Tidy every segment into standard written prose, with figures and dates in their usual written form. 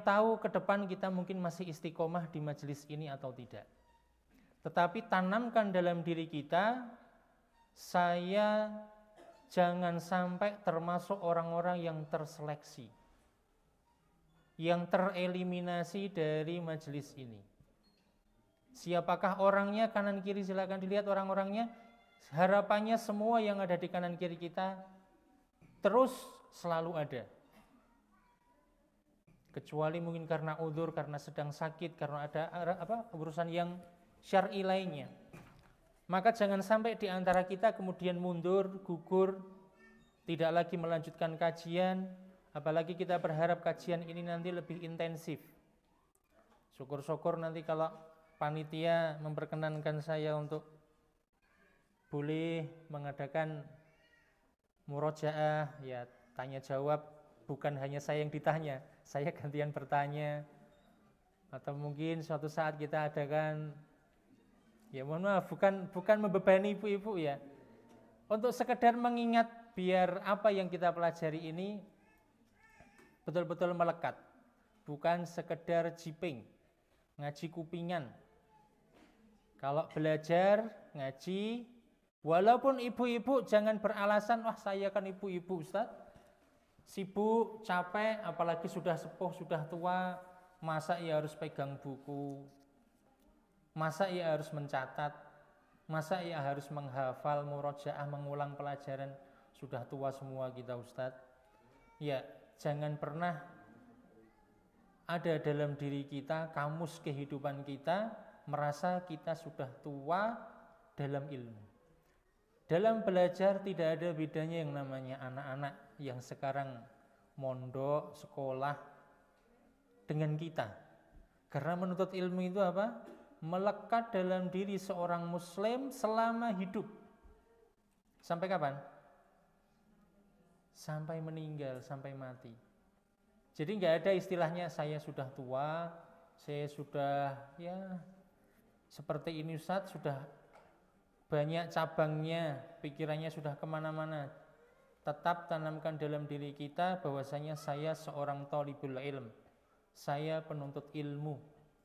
tahu ke depan kita mungkin masih istiqomah di majelis ini atau tidak. Tetapi tanamkan dalam diri kita, saya jangan sampai termasuk orang-orang yang terseleksi, yang tereliminasi dari majelis ini. Siapakah orangnya? Kanan kiri silakan dilihat orang-orangnya. Harapannya semua yang ada di kanan kiri kita terus selalu ada. Kecuali mungkin karena udzur, karena sedang sakit, karena ada urusan yang syar'i lainnya. Maka jangan sampai di antara kita kemudian mundur, gugur, tidak lagi melanjutkan kajian, apalagi kita berharap kajian ini nanti lebih intensif. Syukur-syukur nanti kalau panitia memperkenankan saya untuk boleh mengadakan murojaah, ya tanya jawab, bukan hanya saya yang ditanya, saya gantian bertanya. Atau mungkin suatu saat kita adakan, ya mohon maaf, bukan membebani ibu-ibu ya, untuk sekedar mengingat biar apa yang kita pelajari ini betul-betul melekat, bukan sekedar jiping, ngaji kupingan. Kalau belajar, ngaji, walaupun ibu-ibu jangan beralasan, wah saya kan ibu-ibu Ustaz, sibuk, capek, apalagi sudah sepuh, sudah tua, masa ia harus pegang buku, masa ia harus mencatat, masa ia harus menghafal, murojaah, mengulang pelajaran, sudah tua semua kita Ustadz. Ya, jangan pernah ada dalam diri kita, kamus kehidupan kita, merasa kita sudah tua dalam ilmu. Dalam belajar tidak ada bedanya yang namanya anak-anak yang sekarang mondok, sekolah dengan kita. Karena menuntut ilmu itu apa? Melekat dalam diri seorang muslim selama hidup. Sampai kapan? Sampai meninggal, sampai mati. Jadi nggak ada istilahnya saya sudah tua, saya sudah ya seperti ini Ustaz, sudah banyak cabangnya, pikirannya sudah kemana-mana. Tetap tanamkan dalam diri kita bahwasanya saya seorang thalibul ilm, saya penuntut ilmu,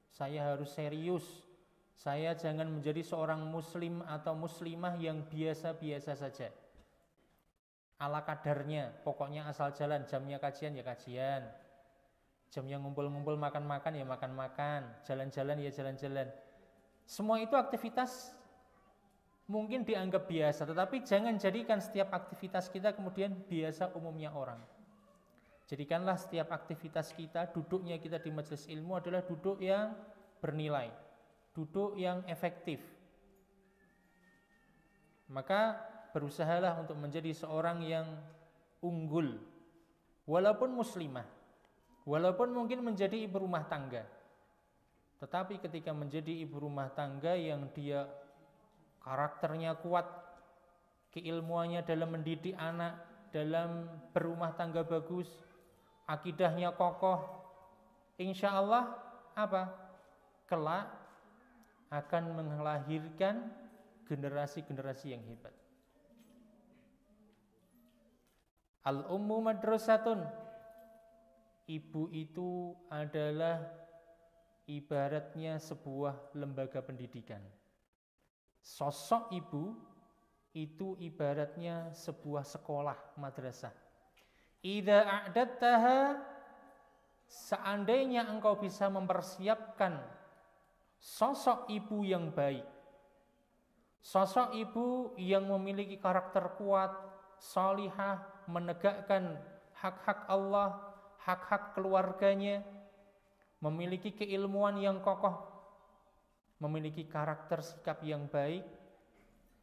saya harus serius. Saya jangan menjadi seorang muslim atau muslimah yang biasa-biasa saja, ala kadarnya, pokoknya asal jalan. Jamnya kajian ya kajian, jamnya ngumpul-ngumpul makan-makan ya makan-makan, jalan-jalan ya jalan-jalan. Semua itu aktivitas mungkin dianggap biasa, tetapi jangan jadikan setiap aktivitas kita kemudian biasa umumnya orang. Jadikanlah setiap aktivitas kita, duduknya kita di majelis ilmu adalah duduk yang bernilai, duduk yang efektif. Maka berusahalah untuk menjadi seorang yang unggul, walaupun muslimah, walaupun mungkin menjadi ibu rumah tangga. Tetapi ketika menjadi ibu rumah tangga yang dia karakternya kuat, keilmuannya dalam mendidik anak, dalam berumah tangga bagus, akidahnya kokoh, insya Allah apa? Kelak akan melahirkan generasi-generasi yang hebat. Al-ummu madrasatun, ibu itu adalah ibaratnya sebuah lembaga pendidikan. Sosok ibu itu ibaratnya sebuah sekolah madrasah. Idza a'dadtaha, seandainya engkau bisa mempersiapkan sosok ibu yang baik, sosok ibu yang memiliki karakter kuat, salihah, menegakkan hak-hak Allah, hak-hak keluarganya, memiliki keilmuan yang kokoh, memiliki karakter sikap yang baik,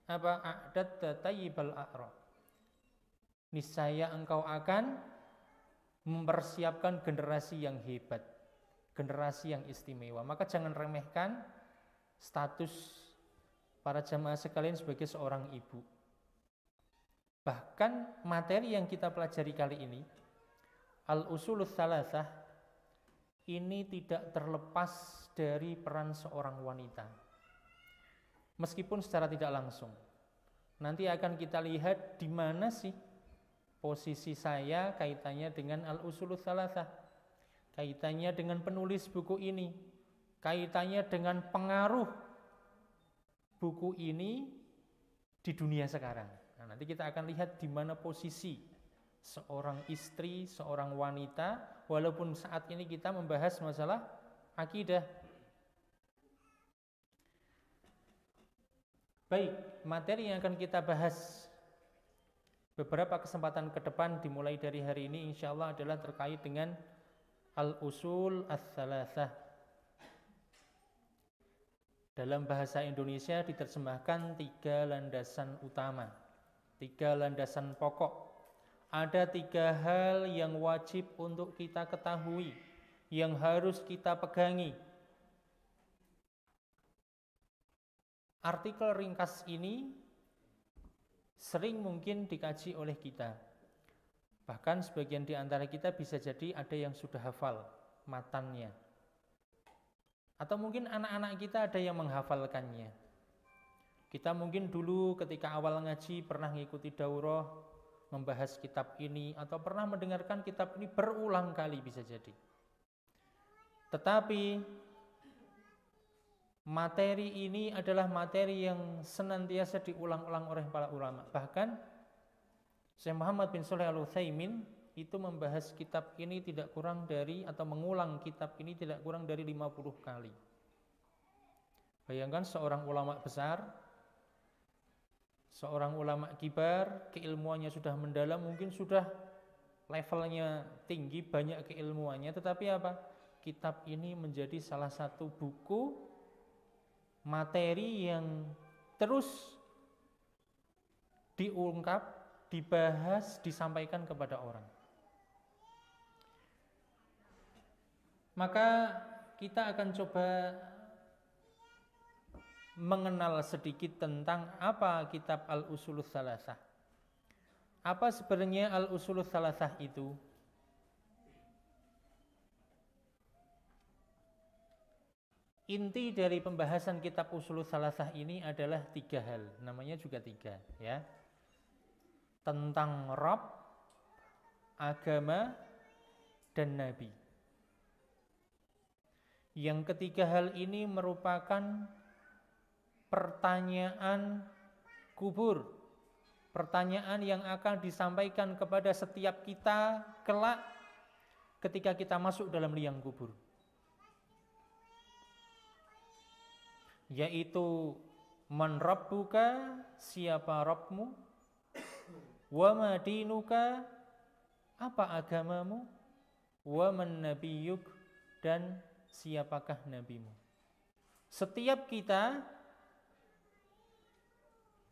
apa a'dadta tayyibal a'rab, niscaya engkau akan mempersiapkan generasi yang hebat, generasi yang istimewa. Maka jangan remehkan status para jamaah sekalian sebagai seorang ibu. Bahkan materi yang kita pelajari kali ini, al-usulul tsalatsah, ini tidak terlepas dari peran seorang wanita. Meskipun secara tidak langsung. Nanti akan kita lihat di mana sih posisi saya kaitannya dengan al-usulul tsalatsah. kaitannya dengan penulis buku ini, kaitannya dengan pengaruh buku ini di dunia sekarang. Nah, nanti kita akan lihat di mana posisi seorang istri, seorang wanita, walaupun saat ini kita membahas masalah akidah. Baik, materi yang akan kita bahas beberapa kesempatan ke depan dimulai dari hari ini insya Allah adalah terkait dengan al-usul ats-tsalatsah. Dalam bahasa Indonesia diterjemahkan 3 landasan utama, 3 landasan pokok. Ada 3 hal yang wajib untuk kita ketahui, yang harus kita pegangi. Artikel ringkas ini sering mungkin dikaji oleh kita. Bahkan sebagian di antara kita bisa jadi ada yang sudah hafal matannya. Atau mungkin anak-anak kita ada yang menghafalkannya. Kita mungkin dulu ketika awal ngaji pernah mengikuti daurah, membahas kitab ini, atau pernah mendengarkan kitab ini berulang kali bisa jadi. Tetapi materi ini adalah materi yang senantiasa diulang-ulang oleh para ulama. Bahkan Syekh Muhammad bin Shalih Al-Utsaimin itu membahas kitab ini tidak kurang dari, atau mengulang kitab ini tidak kurang dari 50 kali. Bayangkan seorang ulama besar, seorang ulama kibar, keilmuannya sudah mendalam, mungkin sudah levelnya tinggi, banyak keilmuannya, tetapi apa? Kitab ini menjadi salah satu buku materi yang terus diungkap, dibahas, disampaikan kepada orang. Maka kita akan coba mengenal sedikit tentang apa kitab Al-Usulul Tsalatsah. Apa sebenarnya Al-Usulul Tsalatsah itu? Inti dari pembahasan kitab Usulul Tsalatsah ini adalah 3 hal, namanya juga 3 ya. Tentang Rabb, agama, dan Nabi. Yang ketiga hal ini merupakan pertanyaan kubur, pertanyaan yang akan disampaikan kepada setiap kita kelak ketika kita masuk dalam liang kubur, yaitu man rabbuka, siapa Rabbmu, wa ma dinuka, apa agamamu, wa man nabiyyuk, dan siapakah nabimu. Setiap kita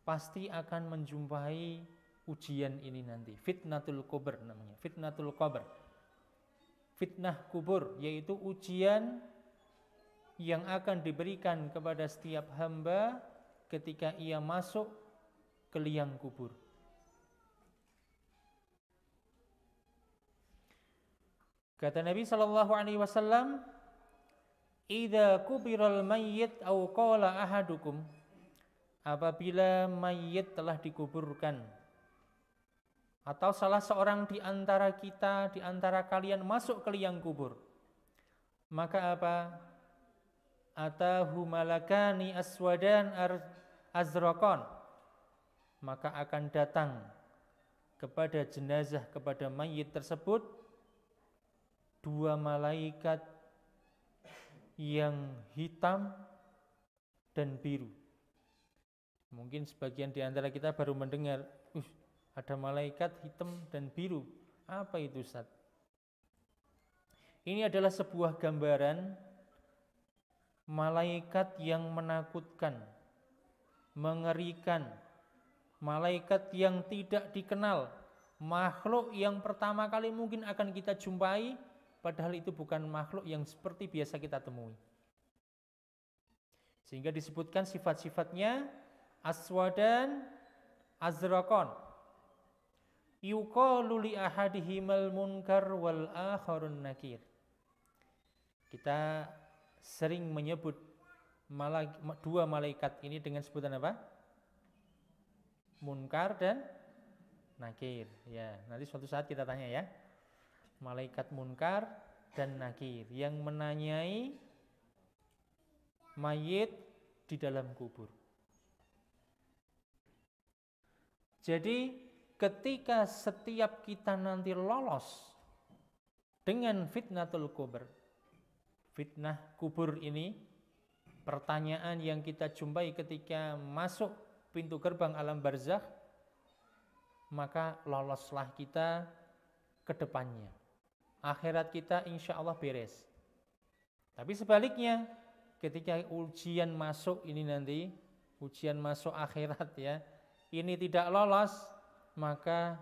pasti akan menjumpai ujian ini nanti, fitnatul kubur namanya, fitnatul qabr, fitnah kubur, yaitu ujian yang akan diberikan kepada setiap hamba ketika ia masuk ke liang kubur. Kata Nabi SAW, "Idza kubiral mayyit aw qala ahadukum," apabila mayit telah dikuburkan, atau salah seorang di antara kita, di antara kalian masuk ke liang kubur, maka apa? Atahu malakani aswadan azraqan, maka akan datang kepada jenazah, kepada mayit tersebut 2 malaikat yang hitam dan biru. Mungkin sebagian di antara kita baru mendengar, ada malaikat hitam dan biru. Apa itu, Ustaz? Ini adalah sebuah gambaran malaikat yang menakutkan, mengerikan, malaikat yang tidak dikenal, makhluk yang pertama kali mungkin akan kita jumpai, padahal itu bukan makhluk yang seperti biasa kita temui. Sehingga disebutkan sifat-sifatnya aswadan azraqan, yuqalu li ahadihimal munkar wal akharun nakir. Kita sering menyebut 2 malaikat ini dengan sebutan apa? Munkar dan nakir. Ya, nanti suatu saat kita tanya ya. Malaikat munkar dan Nakir yang menanyai mayit di dalam kubur. Jadi ketika setiap kita nanti lolos dengan fitnatul kubur, fitnah kubur ini, pertanyaan yang kita jumpai ketika masuk pintu gerbang alam barzakh, maka loloslah kita ke depannya. Akhirat kita insya Allah beres. Tapi sebaliknya, ketika ujian masuk ini nanti, ujian masuk akhirat ya, ini tidak lolos, maka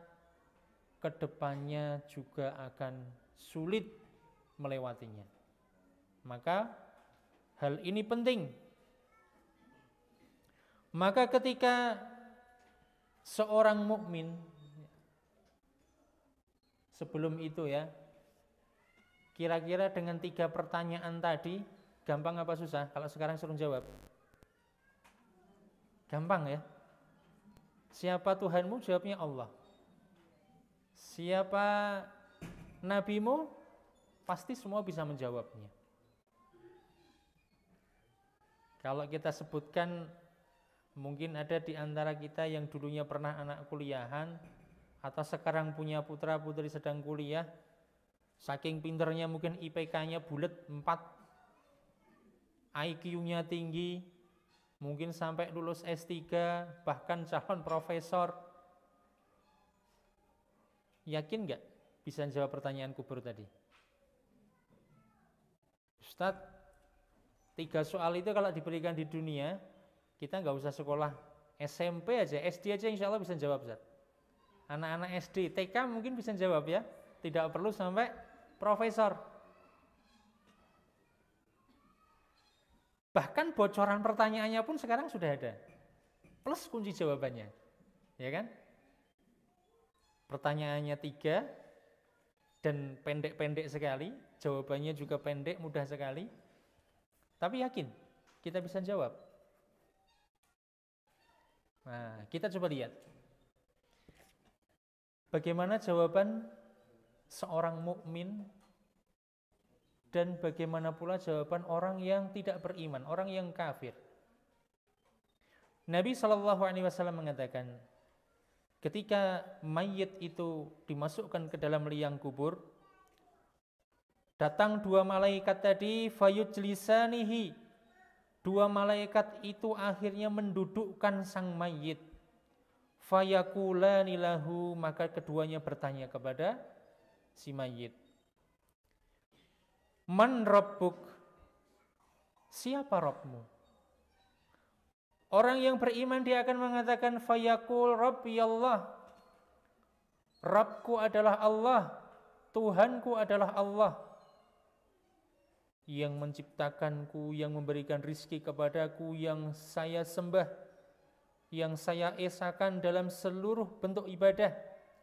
kedepannya juga akan sulit melewatinya. Maka hal ini penting. Maka ketika seorang mukmin, sebelum itu ya, kira-kira dengan 3 pertanyaan tadi, gampang apa susah? Kalau sekarang suruh jawab. Gampang ya. Siapa Tuhanmu? Jawabnya Allah. Siapa nabimu? Pasti semua bisa menjawabnya. Kalau kita sebutkan, mungkin ada di antara kita yang dulunya pernah anak kuliahan atau sekarang punya putra-putri sedang kuliah, saking pinternya mungkin IPK-nya bulat 4, IQ-nya tinggi, mungkin sampai lulus S3, bahkan calon profesor. Yakin nggak bisa jawab pertanyaan kubur tadi? Ustadz, 3 soal itu kalau diberikan di dunia, kita nggak usah sekolah SMP aja, SD aja insya Allah bisa jawab, Ustadz. Anak-anak SD, TK mungkin bisa jawab ya, tidak perlu sampai profesor. Bahkan bocoran pertanyaannya pun sekarang sudah ada, plus kunci jawabannya, ya kan? Pertanyaannya 3 dan pendek-pendek sekali, jawabannya juga pendek, mudah sekali. Tapi yakin kita bisa jawab. Nah, kita coba lihat bagaimana jawaban seorang mukmin dan bagaimana pula jawaban orang yang tidak beriman, orang yang kafir. Nabi SAW mengatakan, ketika mayit itu dimasukkan ke dalam liang kubur, datang 2 malaikat tadi, fayujlisanihi. 2 malaikat itu akhirnya mendudukkan sang mayit. Fayakulani lahu, maka keduanya bertanya kepada si mayit. Man rabbuk? Siapa Rabbmu? Orang yang beriman dia akan mengatakan fayakul Rabbi Allah. Rabbku adalah Allah, Tuhanku adalah Allah, yang menciptakanku, yang memberikan rizki kepadaku, yang saya sembah, yang saya esakan dalam seluruh bentuk ibadah,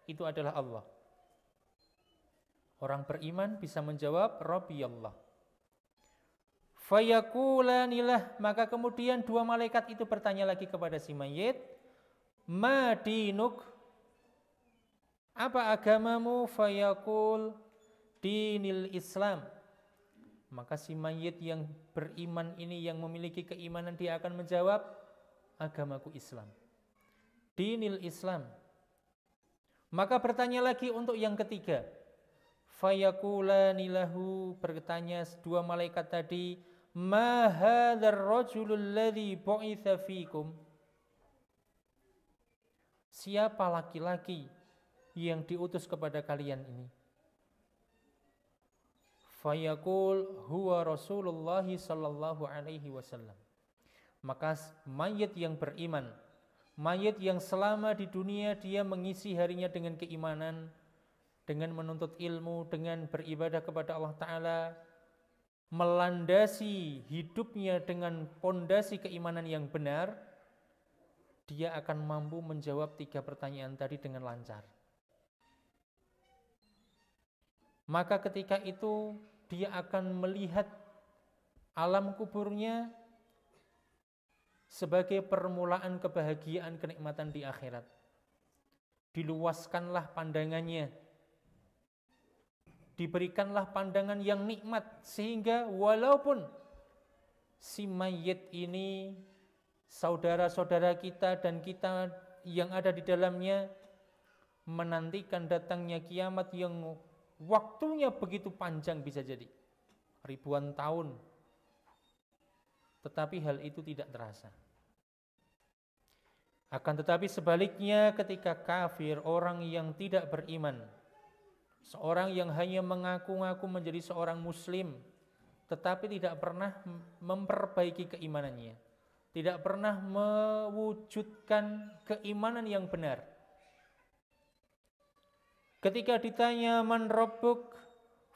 itu adalah Allah. Orang beriman bisa menjawab Rabbi Allah. Fayakulanilah, maka kemudian 2 malaikat itu bertanya lagi kepada si mayit, ma dinuk? Apa agamamu? Fayakul dinil Islam. Maka si mayit yang beriman ini, yang memiliki keimanan, dia akan menjawab, agamaku Islam, dinil Islam. Maka bertanya lagi untuk yang ketiga, fayakulani lahu, bertanya 2 malaikat tadi, ma hadzal rajulul ladzi bu'itsa fikum? Siapa laki-laki yang diutus kepada kalian ini? Fayaqul huwa Rasulullah sallallahu alaihi wasallam. Maka mayit yang beriman, mayit yang selama di dunia dia mengisi harinya dengan keimanan, dengan menuntut ilmu, dengan beribadah kepada Allah Ta'ala, melandasi hidupnya dengan pondasi keimanan yang benar, dia akan mampu menjawab 3 pertanyaan tadi dengan lancar. Maka ketika itu dia akan melihat alam kuburnya sebagai permulaan kebahagiaan kenikmatan di akhirat. Diluaskanlah pandangannya. diberikanlah pandangan yang nikmat, sehingga walaupun si mayit ini saudara-saudara kita dan kita yang ada di dalamnya menantikan datangnya kiamat yang waktunya begitu panjang, bisa jadi ribuan tahun, tetapi hal itu tidak terasa. Akan tetapi sebaliknya, ketika kafir, orang yang tidak beriman, seorang yang hanya mengaku-ngaku menjadi seorang muslim tetapi tidak pernah memperbaiki keimanannya, tidak pernah mewujudkan keimanan yang benar, ketika ditanya man rabbuk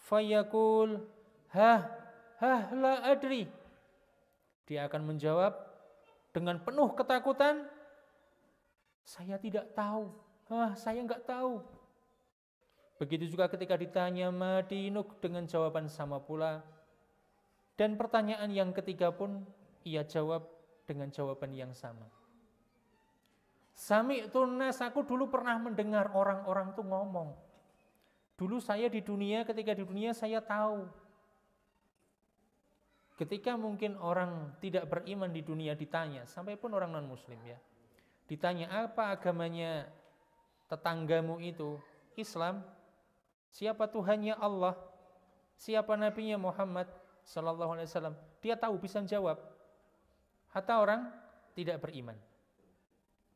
fayaqul la adri, dia akan menjawab dengan penuh ketakutan, saya tidak tahu, saya enggak tahu. Begitu juga ketika ditanya madinuk, dengan jawaban sama pula. Dan pertanyaan yang ketiga pun ia jawab dengan jawaban yang sama. Sami'tun nas, aku dulu pernah mendengar orang-orang itu ngomong. Dulu saya di dunia, ketika di dunia saya tahu. Ketika mungkin orang tidak beriman di dunia ditanya, sampai pun orang non-muslim ya, ditanya apa agamanya tetanggamu itu, Islam. Siapa Tuhannya? Allah. Siapa nabinya? Muhammad sallallahu alaihi wasallam. Dia tahu, bisa jawab. Hatta orang tidak beriman.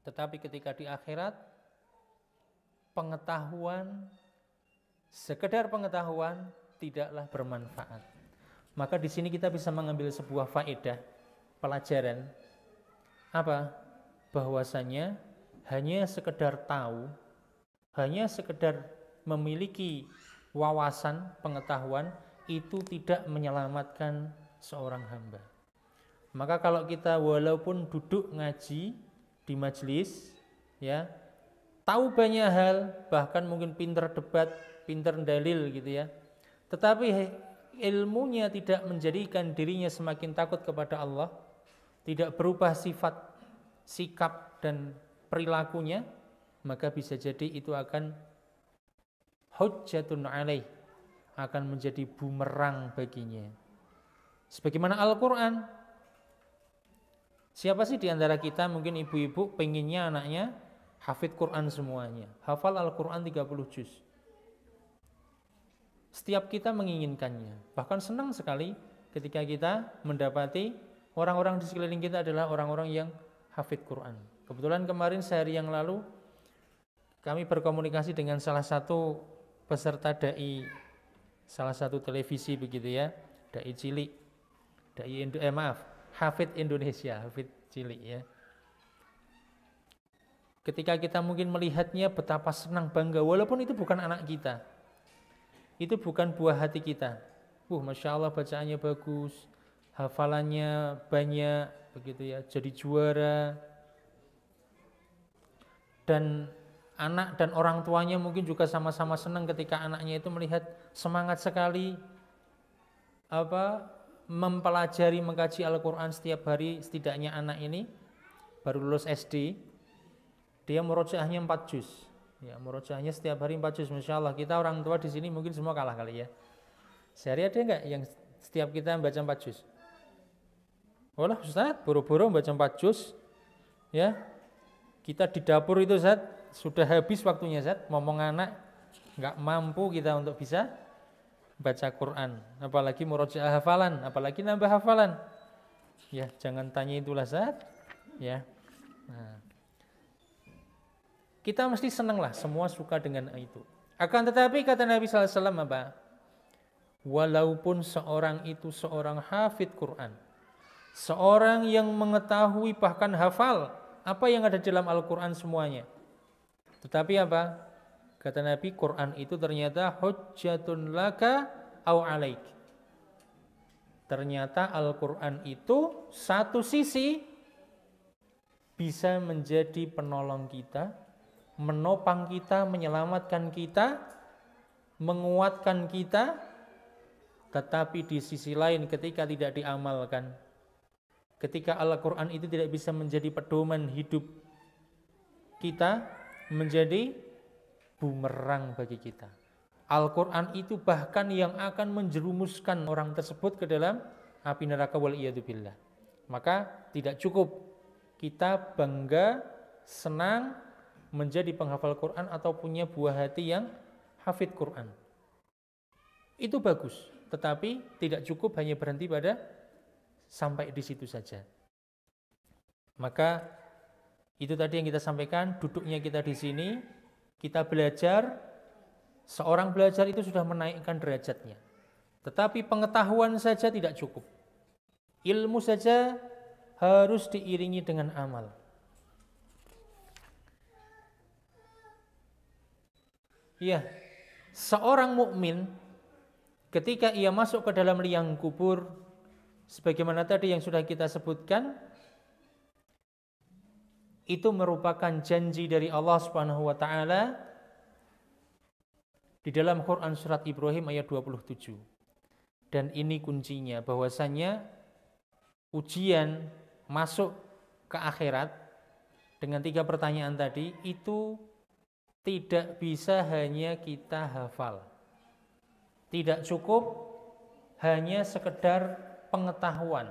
Tetapi ketika di akhirat, pengetahuan, sekedar pengetahuan tidaklah bermanfaat. Maka di sini kita bisa mengambil sebuah faedah, pelajaran. Apa? Bahwasanya hanya sekedar tahu, hanya sekedar memiliki wawasan, pengetahuan, itu tidak menyelamatkan seorang hamba. Maka kalau kita walaupun duduk ngaji di majelis, ya, tahu banyak hal, bahkan mungkin pinter debat, pinter dalil gitu ya, tetapi ilmunya tidak menjadikan dirinya semakin takut kepada Allah, tidak berubah sifat, sikap dan perilakunya, maka bisa jadi itu akan hujjatun alaih, akan menjadi bumerang baginya. Sebagaimana Al-Quran, siapa sih di antara kita, mungkin ibu-ibu pengennya anaknya hafid Quran semuanya, hafal Al-Quran 30 juz. Setiap kita menginginkannya, bahkan senang sekali ketika kita mendapati orang-orang di sekeliling kita adalah orang-orang yang hafid Quran. Kebetulan kemarin sehari yang lalu kami berkomunikasi dengan salah satu peserta dai, salah satu televisi begitu ya, dai cilik, hafid Indonesia, hafid cilik ya. Ketika kita mungkin melihatnya betapa senang, bangga, walaupun itu bukan anak kita, itu bukan buah hati kita. Masya Allah bacaannya bagus, hafalannya banyak begitu ya, jadi juara. Dan anak dan orang tuanya mungkin juga sama-sama senang ketika anaknya itu melihat semangat sekali mempelajari, mengkaji Al-Quran setiap hari. Setidaknya anak ini baru lulus SD, dia murojaahnya 4 juz. Ya, murojaahnya setiap hari 4 juz. Masya Allah, kita orang tua di sini mungkin semua kalah kali ya. Sehari ada enggak yang setiap kita baca 4 juz? Walah Ustaz, buru-buru baca 4 juz. Ya, kita di dapur itu Ustaz, sudah habis waktunya Ustaz, ngomong anak, enggak mampu kita untuk bisa baca Quran, apalagi murojaah hafalan, apalagi nambah hafalan. Ya, jangan tanya itulah Ustaz. Ya. Nah, kita mesti senang lah, semua suka dengan itu. Akan tetapi kata Nabi SAW apa? Walaupun seorang itu seorang hafid Quran, seorang yang mengetahui bahkan hafal apa yang ada dalam Al-Quran semuanya, tetapi apa? Kata Nabi, Quran itu ternyata hujjatun laka au alaik. Ternyata Al-Quran itu satu sisi bisa menjadi penolong kita, menopang kita, menyelamatkan kita, menguatkan kita, tetapi di sisi lain ketika tidak diamalkan, ketika Al-Quran itu tidak bisa menjadi pedoman hidup kita, menjadi bumerang bagi kita. Al-Quran itu bahkan yang akan menjerumuskan orang tersebut ke dalam api neraka wal'iyadzubillah. Maka tidak cukup kita bangga, senang menjadi penghafal Quran atau punya buah hati yang hafid Quran. Itu bagus, tetapi tidak cukup hanya berhenti pada sampai di situ saja. Maka itu tadi yang kita sampaikan, duduknya kita di sini, kita belajar, seorang belajar itu sudah menaikkan derajatnya. Tetapi pengetahuan saja tidak cukup. Ilmu saja harus diiringi dengan amal. Ya, seorang mukmin ketika ia masuk ke dalam liang kubur, sebagaimana tadi yang sudah kita sebutkan, itu merupakan janji dari Allah Subhanahu wa taala di dalam Quran surat Ibrahim ayat 27. Dan ini kuncinya, bahwasanya ujian masuk ke akhirat dengan 3 pertanyaan tadi itu tidak bisa hanya kita hafal. Tidak cukup hanya sekedar pengetahuan.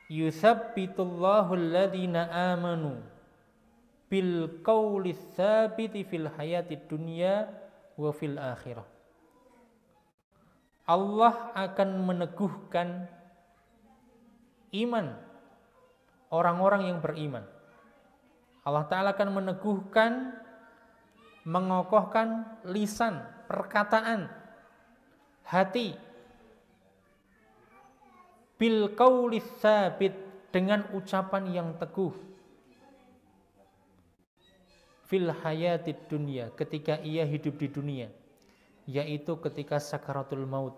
Yutsabbitullahu alladhina amanu bil qawli tsabiti fil hayatid dunya wa fil akhirah. Allah akan meneguhkan iman orang-orang yang beriman. Allah Ta'ala akan meneguhkan, mengokohkan lisan, perkataan, hati, bil qawli tsabit, dengan ucapan yang teguh, fil hayatid dunya, ketika ia hidup di dunia, yaitu ketika sakaratul maut,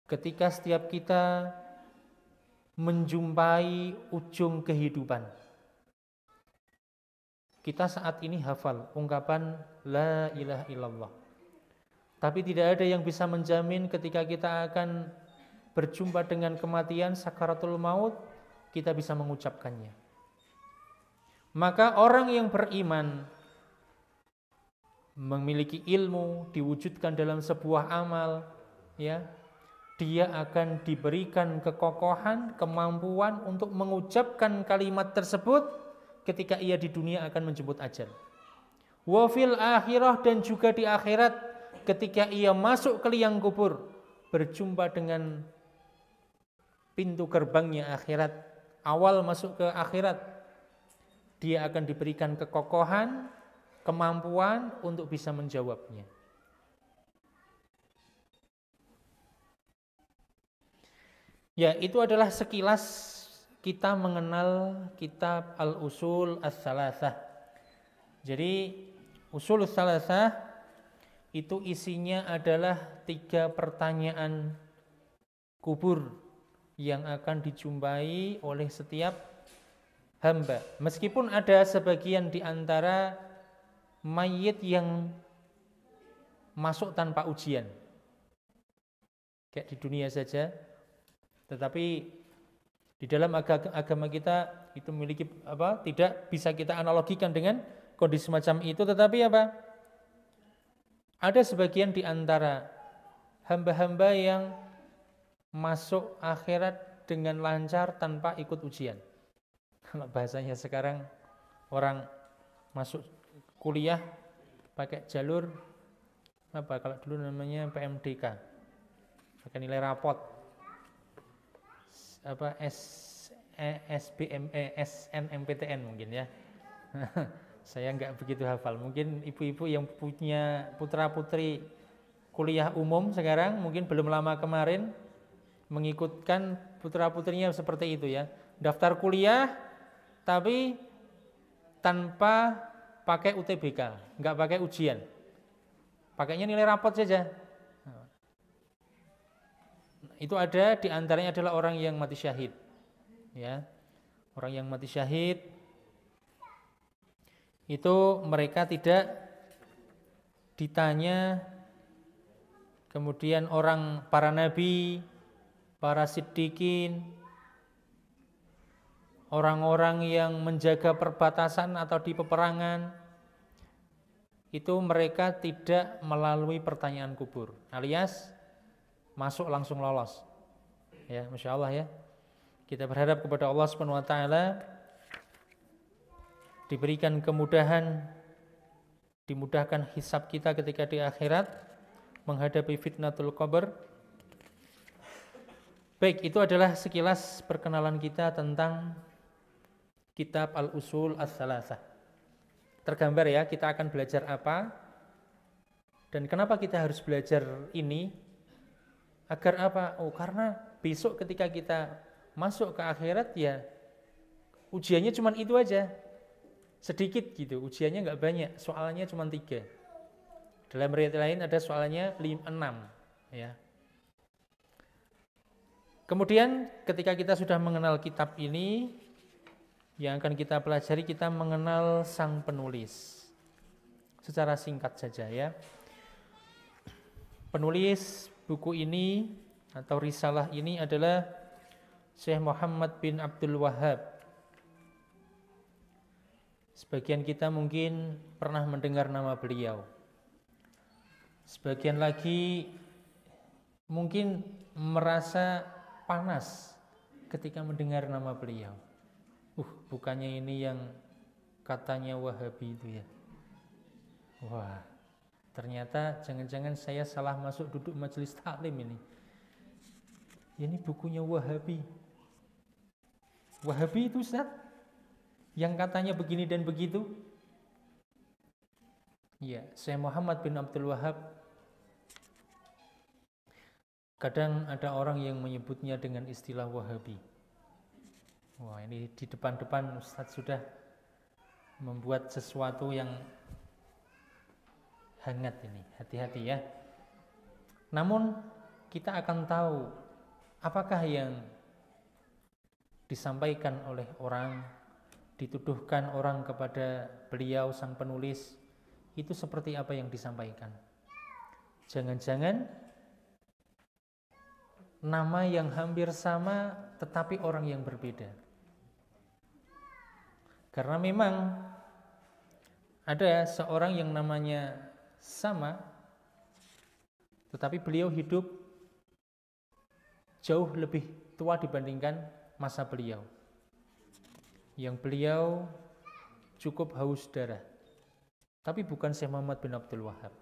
ketika setiap kita menjumpai ujung kehidupan. Kita saat ini hafal ungkapan la ilaha illallah, tapi tidak ada yang bisa menjamin ketika kita akan berjumpa dengan kematian, sakaratul maut, kita bisa mengucapkannya. Maka orang yang beriman, memiliki ilmu, diwujudkan dalam sebuah amal, ya, dia akan diberikan kekokohan, kemampuan untuk mengucapkan kalimat tersebut ketika ia di dunia akan menjemput ajal. Wa fil akhirah, dan juga di akhirat ketika ia masuk ke liang kubur, berjumpa dengan pintu gerbangnya akhirat, awal masuk ke akhirat, dia akan diberikan kekokohan, kemampuan untuk bisa menjawabnya. Ya, itu adalah sekilas kita mengenal kitab Al-Usul As-Salasah. Jadi Usul As-Salasah itu isinya adalah 3 pertanyaan kubur yang akan dijumpai oleh setiap hamba. Meskipun ada sebagian di antara mayit yang masuk tanpa ujian, kayak di dunia saja, tetapi di dalam agama kita itu memiliki tidak bisa kita analogikan dengan kondisi semacam itu, tetapi ada sebagian di antara hamba-hamba yang masuk akhirat dengan lancar tanpa ikut ujian. Kalau bahasanya sekarang, orang masuk kuliah pakai jalur kalau dulu namanya PMDK, pakai nilai rapot, SNMPTN mungkin ya. Saya nggak begitu hafal. Mungkin ibu-ibu yang punya putra-putri kuliah umum sekarang mungkin belum lama kemarin mengikutkan putra-putrinya seperti itu ya. Daftar kuliah tapi tanpa pakai UTBK, nggak pakai ujian. Pakainya nilai rapot saja. Itu ada, di antaranya adalah orang yang mati syahid. Ya. Orang yang mati syahid itu mereka tidak ditanya, kemudian para nabi, para siddiqin, orang-orang yang menjaga perbatasan atau di peperangan, itu mereka tidak melalui pertanyaan kubur, alias masuk langsung lolos. Ya, Masya Allah ya. Kita berharap kepada Allah Subhanahu wa taala diberikan kemudahan, dimudahkan hisab kita ketika di akhirat menghadapi fitnatul qabr. Baik, itu adalah sekilas perkenalan kita tentang kitab Al-Usul Ats-Tsalatsah. Tergambar ya, kita akan belajar apa dan kenapa kita harus belajar ini. Agar apa? Oh, karena besok ketika kita masuk ke akhirat ya ujiannya cuma itu aja. Sedikit gitu, ujiannya nggak banyak, soalnya cuma 3. Dalam riwayat lain ada soalnya 6 ya. Kemudian ketika kita sudah mengenal kitab ini, yang akan kita pelajari, kita mengenal sang penulis. Secara singkat saja ya. Penulis buku ini atau risalah ini adalah Syekh Muhammad bin Abdul Wahhab. Sebagian kita mungkin pernah mendengar nama beliau. Sebagian lagi mungkin merasa panas ketika mendengar nama beliau. Bukannya ini yang katanya Wahabi itu ya. Wah, ternyata jangan-jangan saya salah masuk duduk majelis taklim ini. Ini bukunya Wahabi. Wahabi itu Ustaz? Yang katanya begini dan begitu? Iya, Syekh Muhammad bin Abdul Wahhab. Kadang ada orang yang menyebutnya dengan istilah Wahabi. Wah, ini di depan-depan Ustaz sudah membuat sesuatu yang hangat ini. Hati-hati ya. Namun kita akan tahu apakah yang disampaikan oleh orang, dituduhkan orang kepada beliau sang penulis, itu seperti apa yang disampaikan. Jangan-jangan nama yang hampir sama tetapi orang yang berbeda. Karena memang ada seorang yang namanya sama tetapi beliau hidup jauh lebih tua dibandingkan masa beliau. Yang beliau cukup haus darah. Tapi bukan Syekh Muhammad bin Abdul Wahhab.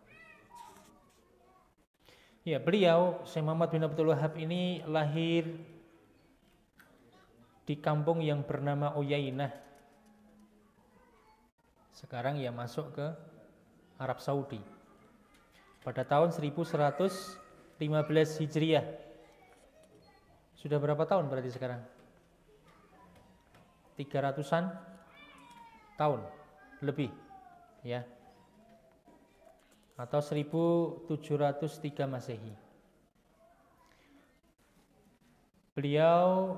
Ya, beliau Syekh Muhammad bin Abdul Wahhab ini lahir di kampung yang bernama Uyainah. Sekarang ya masuk ke Arab Saudi. Pada tahun 1115 Hijriah. Sudah berapa tahun berarti sekarang? 300-an tahun lebih ya. Atau 1703 Masehi. Beliau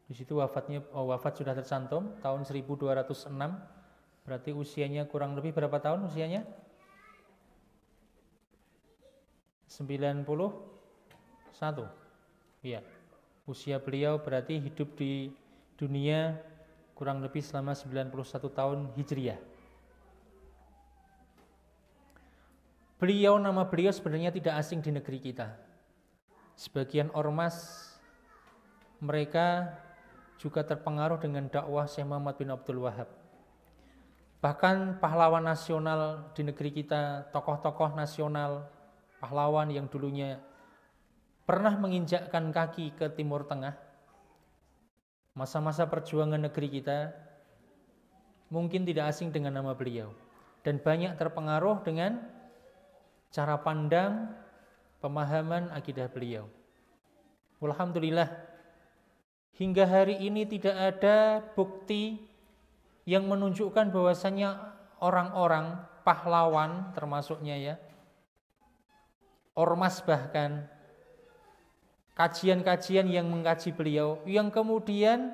di situ wafat sudah tercantum tahun 1206. Berarti usianya kurang lebih berapa tahun usianya? 91. Iya. Usia beliau berarti hidup di dunia kurang lebih selama 91 tahun Hijriah. Nama beliau sebenarnya tidak asing di negeri kita. Sebagian ormas mereka juga terpengaruh dengan dakwah Syekh Muhammad bin Abdul Wahhab. Bahkan pahlawan nasional di negeri kita, tokoh-tokoh nasional, pahlawan yang dulunya pernah menginjakkan kaki ke Timur Tengah, masa-masa perjuangan negeri kita, mungkin tidak asing dengan nama beliau. Dan banyak terpengaruh dengan cara pandang, pemahaman akidah beliau. Alhamdulillah, hingga hari ini tidak ada bukti yang menunjukkan bahwasannya orang-orang pahlawan termasuknya ya, ormas bahkan, kajian-kajian yang mengkaji beliau, yang kemudian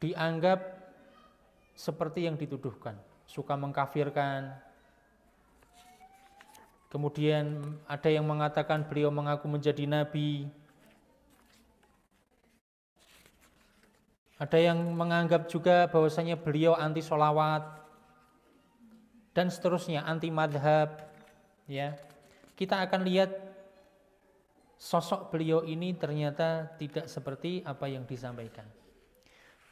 dianggap seperti yang dituduhkan, suka mengkafirkan. Kemudian ada yang mengatakan beliau mengaku menjadi nabi. Ada yang menganggap juga bahwasanya beliau anti sholawat. dan seterusnya, anti madhab, ya. Kita akan lihat sosok beliau ini ternyata tidak seperti apa yang disampaikan.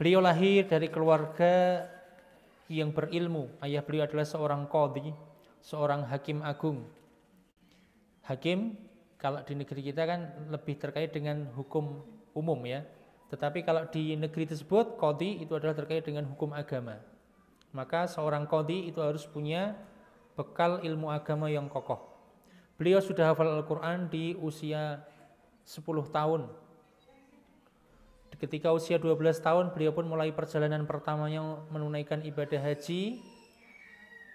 Beliau lahir dari keluarga yang berilmu. Ayah beliau adalah seorang qadhi, seorang hakim agung. Hakim kalau di negeri kita kan lebih terkait dengan hukum umum ya. Tetapi kalau di negeri tersebut qadhi itu adalah terkait dengan hukum agama. Maka seorang qadhi itu harus punya bekal ilmu agama yang kokoh. Beliau sudah hafal Al-Quran di usia 10 tahun. Ketika usia 12 tahun beliau pun mulai perjalanan pertamanya menunaikan ibadah haji,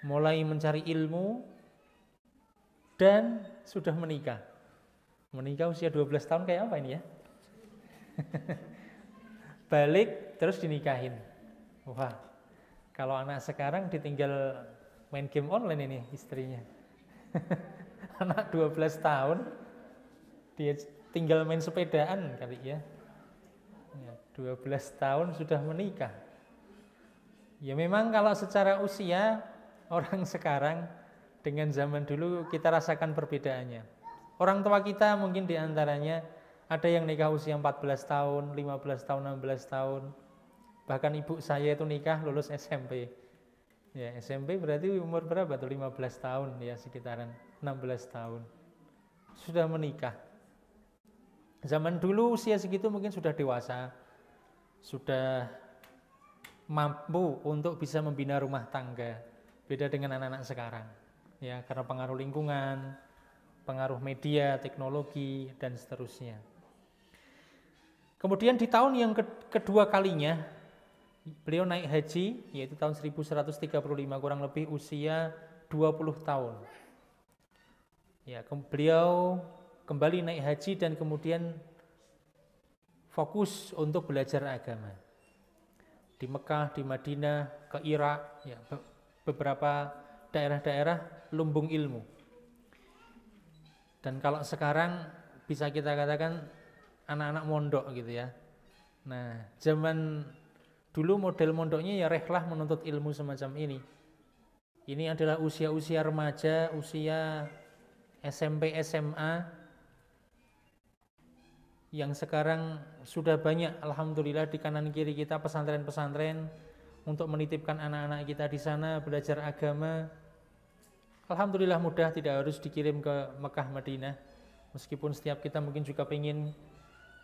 mulai mencari ilmu, dan sudah menikah. Menikah usia 12 tahun kayak apa ini ya? Balik terus dinikahin. Wah, kalau anak sekarang ditinggal main game online ini istrinya. Anak 12 tahun dia tinggal main sepedaan kali ya. 12 tahun sudah menikah. Ya memang kalau secara usia orang sekarang dengan zaman dulu kita rasakan perbedaannya. Orang tua kita mungkin diantaranya ada yang nikah usia 14 tahun, 15 tahun, 16 tahun. Bahkan ibu saya itu nikah lulus SMP. Ya, SMP berarti umur berapa tuh? 15 tahun ya, sekitaran 16 tahun. Sudah menikah. Zaman dulu usia segitu mungkin sudah dewasa. Sudah mampu untuk bisa membina rumah tangga. Beda dengan anak-anak sekarang. Ya, karena pengaruh lingkungan, pengaruh media, teknologi dan seterusnya. Kemudian di tahun yang kedua kalinya beliau naik haji, yaitu tahun 1135, kurang lebih usia 20 tahun. Ya, beliau kembali naik haji dan kemudian fokus untuk belajar agama. Di Mekah, di Madinah, ke Irak, ya, beberapa daerah-daerah lumbung ilmu. Dan kalau sekarang bisa kita katakan anak-anak mondok gitu ya. Nah, zaman dulu model mondoknya ya rehlah menuntut ilmu semacam ini. Ini adalah usia-usia remaja, usia SMP, SMA, yang sekarang sudah banyak alhamdulillah di kanan kiri kita pesantren-pesantren untuk menitipkan anak-anak kita di sana belajar agama. Alhamdulillah mudah, tidak harus dikirim ke Mekah, Madinah. Meskipun setiap kita mungkin juga pengen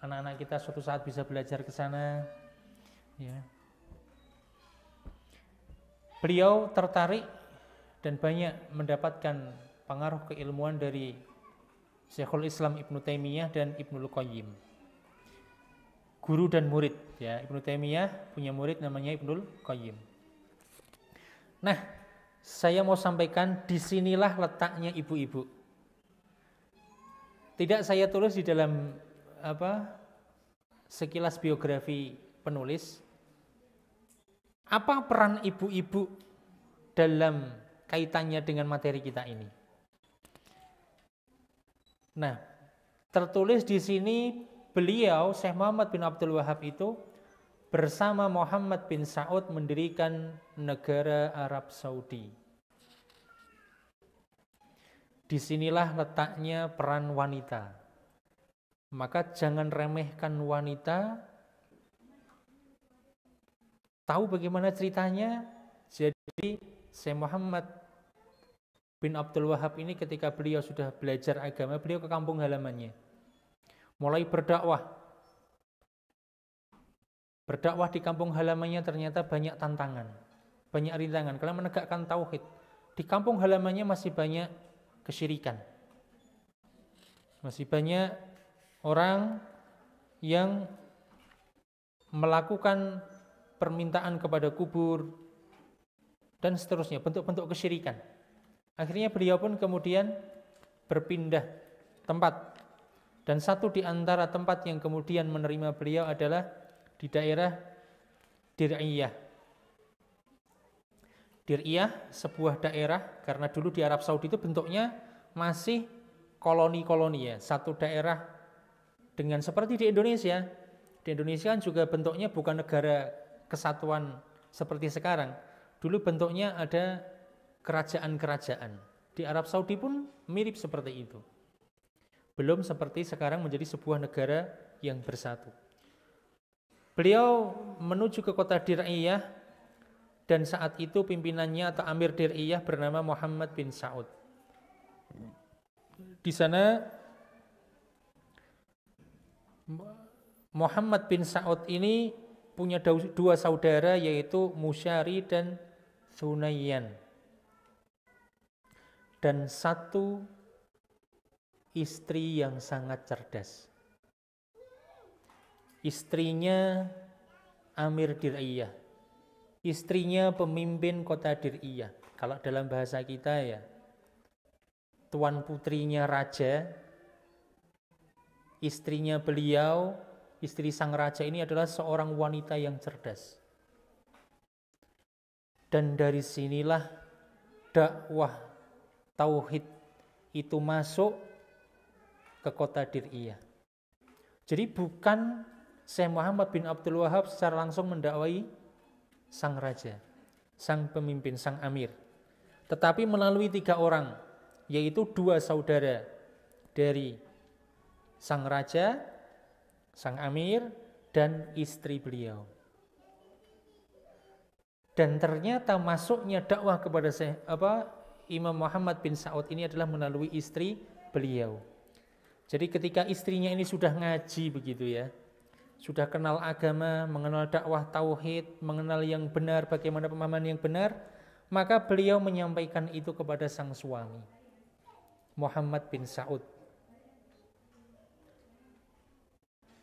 anak-anak kita suatu saat bisa belajar ke sana. Ya. Beliau tertarik dan banyak mendapatkan pengaruh keilmuan dari Syekhul Islam Ibnu Taimiyah dan Ibnul Qayyim. Guru dan murid, ya. Ibnu Taimiyah punya murid namanya Ibnul Qayyim. Nah, saya mau sampaikan disinilah letaknya ibu-ibu. Tidak saya tulis di dalam sekilas biografi penulis. Apa peran ibu-ibu dalam kaitannya dengan materi kita ini? Nah, tertulis di sini beliau Syekh Muhammad bin Abdul Wahab itu bersama Muhammad bin Saud mendirikan negara Arab Saudi. Disinilah letaknya peran wanita. Maka jangan remehkan wanita. Tahu bagaimana ceritanya? Jadi Syekh Muhammad bin Abdul Wahab ini ketika beliau sudah belajar agama, beliau ke kampung halamannya. Mulai berdakwah. Berdakwah di kampung halamannya ternyata banyak tantangan, banyak rintangan. Karena menegakkan tauhid. Di kampung halamannya masih banyak kesyirikan. Masih banyak orang yang melakukan permintaan kepada kubur dan seterusnya, bentuk-bentuk kesyirikan. Akhirnya beliau pun kemudian berpindah tempat. Dan satu di antara tempat yang kemudian menerima beliau adalah di daerah Dir'iyah. Dir'iyah sebuah daerah, karena dulu di Arab Saudi itu bentuknya masih koloni-koloni ya, satu daerah dengan seperti di Indonesia. Di Indonesia kan juga bentuknya bukan negara kesatuan seperti sekarang. Dulu bentuknya ada kerajaan-kerajaan. Di Arab Saudi pun mirip seperti itu. Belum seperti sekarang menjadi sebuah negara yang bersatu. Beliau menuju ke kota Dir'iyah dan saat itu pimpinannya atau Amir Dir'iyah bernama Muhammad bin Sa'ud. Di sana Muhammad bin Sa'ud ini punya dua saudara yaitu Musyari dan Thunayyan. Dan satu istri yang sangat cerdas. Istrinya Amir Dir'iyah. Istrinya pemimpin kota Dir'iyah. Kalau dalam bahasa kita ya, tuan putrinya raja, istrinya beliau, istri sang raja ini adalah seorang wanita yang cerdas. Dan dari sinilah dakwah tauhid itu masuk ke kota Dir'iyah. Jadi bukan Syekh Muhammad bin Abdul Wahab secara langsung mendakwai sang raja, sang pemimpin, sang amir. Tetapi melalui 3 orang, yaitu 2 saudara dari sang raja, sang amir, dan istri beliau. Dan ternyata masuknya dakwah kepada Imam Muhammad bin Sa'ud ini adalah melalui istri beliau. Jadi ketika istrinya ini sudah ngaji begitu ya, sudah kenal agama, mengenal dakwah tauhid, mengenal yang benar, bagaimana pemahaman yang benar, maka beliau menyampaikan itu kepada sang suami, Muhammad bin Sa'ud.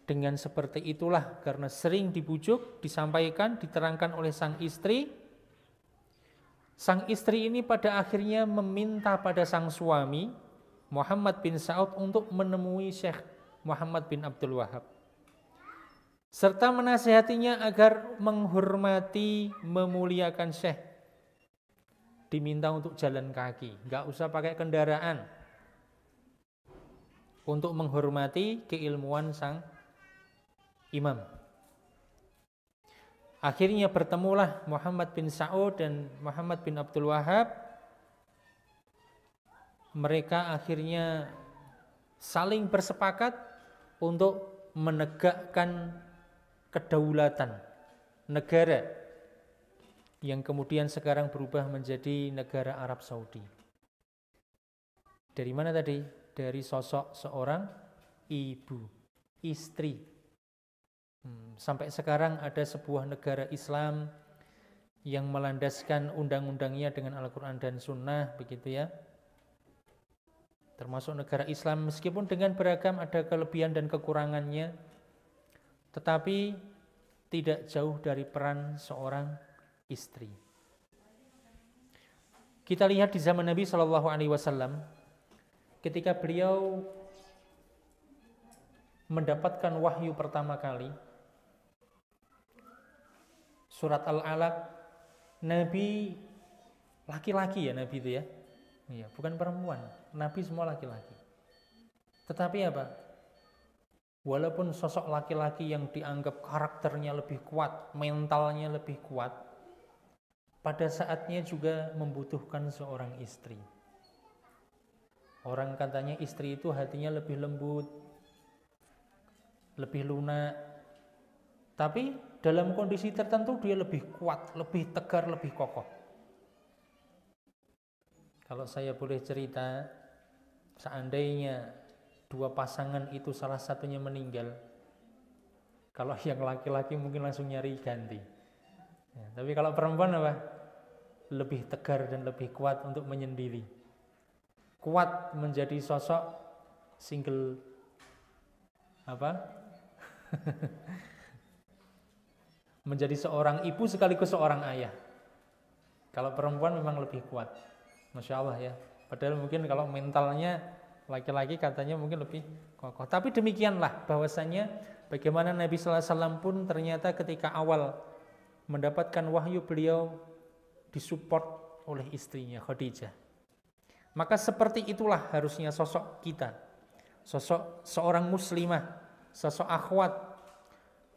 Dengan seperti itulah, karena sering dibujuk, disampaikan, diterangkan oleh sang istri ini pada akhirnya meminta pada sang suami, Muhammad bin Sa'ud, untuk menemui Syekh Muhammad bin Abdul Wahab. Serta menasihatinya agar menghormati, memuliakan Syekh. Diminta untuk jalan kaki, nggak usah pakai kendaraan. Untuk menghormati keilmuan sang imam. Akhirnya bertemulah Muhammad bin Sa'ud dan Muhammad bin Abdul Wahab. Mereka akhirnya saling bersepakat untuk menegakkan kedaulatan negara yang kemudian sekarang berubah menjadi negara Arab Saudi. Dari mana tadi? Dari sosok seorang ibu, istri. Sampai sekarang ada sebuah negara Islam yang melandaskan undang-undangnya dengan Al-Quran dan Sunnah, begitu ya. Termasuk negara Islam meskipun dengan beragam ada kelebihan dan kekurangannya, tetapi tidak jauh dari peran seorang istri. Kita lihat di zaman Nabi SAW, ketika beliau mendapatkan wahyu pertama kali, surat Al-Alaq, Nabi laki-laki ya, Nabi itu ya. Iya, bukan perempuan. Nabi semua laki-laki. Tetapi apa? Walaupun sosok laki-laki yang dianggap karakternya lebih kuat, mentalnya lebih kuat, pada saatnya juga membutuhkan seorang istri. Orang katanya istri itu hatinya lebih lembut, lebih lunak, tapi dalam kondisi tertentu dia lebih kuat, lebih tegar, lebih kokoh. Kalau saya boleh cerita, seandainya 2 pasangan itu salah satunya meninggal, kalau yang laki-laki mungkin langsung nyari ganti. Ya, tapi kalau perempuan apa? Lebih tegar dan lebih kuat untuk menyendiri. Kuat menjadi sosok single menjadi seorang ibu sekaligus seorang ayah. Kalau perempuan memang lebih kuat, Masya Allah ya. Padahal mungkin kalau mentalnya laki-laki katanya mungkin lebih kokoh. Tapi demikianlah bahwasanya bagaimana Nabi SAW pun ternyata ketika awal mendapatkan wahyu, beliau disupport oleh istrinya Khadijah. Maka seperti itulah harusnya sosok kita, sosok seorang muslimah, sosok akhwat.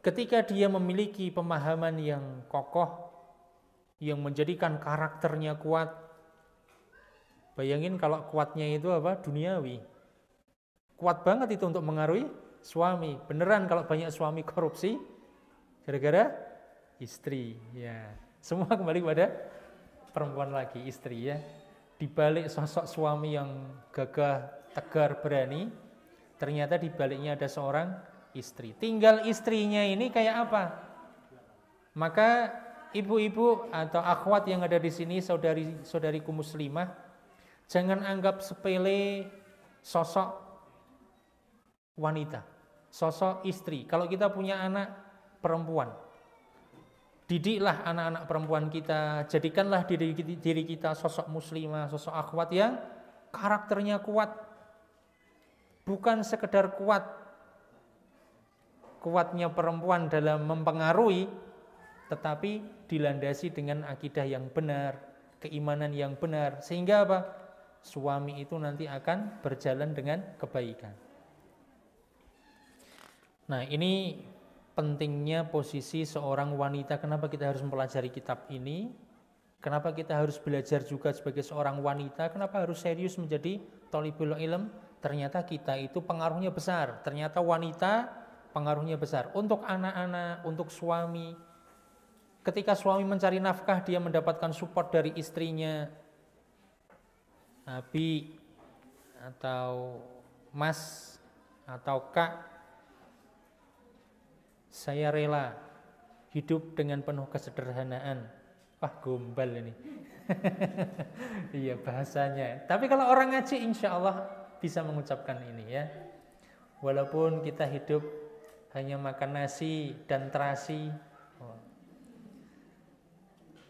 Ketika dia memiliki pemahaman yang kokoh, yang menjadikan karakternya kuat, Bayangin kalau kuatnya itu apa? Duniawi. Kuat banget itu untuk mengaruhi suami. Beneran kalau banyak suami korupsi gara-gara istri, ya. Semua kembali pada perempuan lagi, istri ya. Di balik sosok suami yang gagah, tegar, berani, ternyata di baliknya ada seorang istri. Tinggal istrinya ini kayak apa? Maka ibu-ibu atau akhwat yang ada di sini, saudari-saudariku muslimah, jangan anggap sepele sosok wanita, sosok istri. Kalau kita punya anak perempuan, didiklah anak-anak perempuan kita, jadikanlah diri kita sosok muslimah, sosok akhwat yang karakternya kuat. Bukan sekedar kuatnya perempuan dalam mempengaruhi, tetapi dilandasi dengan akidah yang benar, keimanan yang benar, sehingga apa? Suami itu nanti akan berjalan dengan kebaikan. Nah, ini pentingnya posisi seorang wanita. Kenapa kita harus mempelajari kitab ini? Kenapa kita harus belajar juga sebagai seorang wanita? Kenapa harus serius menjadi thalibul ilm? Ternyata kita itu pengaruhnya besar. Ternyata wanita pengaruhnya besar untuk anak-anak, untuk suami. Ketika suami mencari nafkah, dia mendapatkan support dari istrinya. Abi atau Mas atau Kak, saya rela hidup dengan penuh kesederhanaan. Wah, gombal ini. Iya bahasanya. Tapi kalau orang ngaji insya Allah bisa mengucapkan ini ya. Walaupun kita hidup hanya makan nasi dan terasi,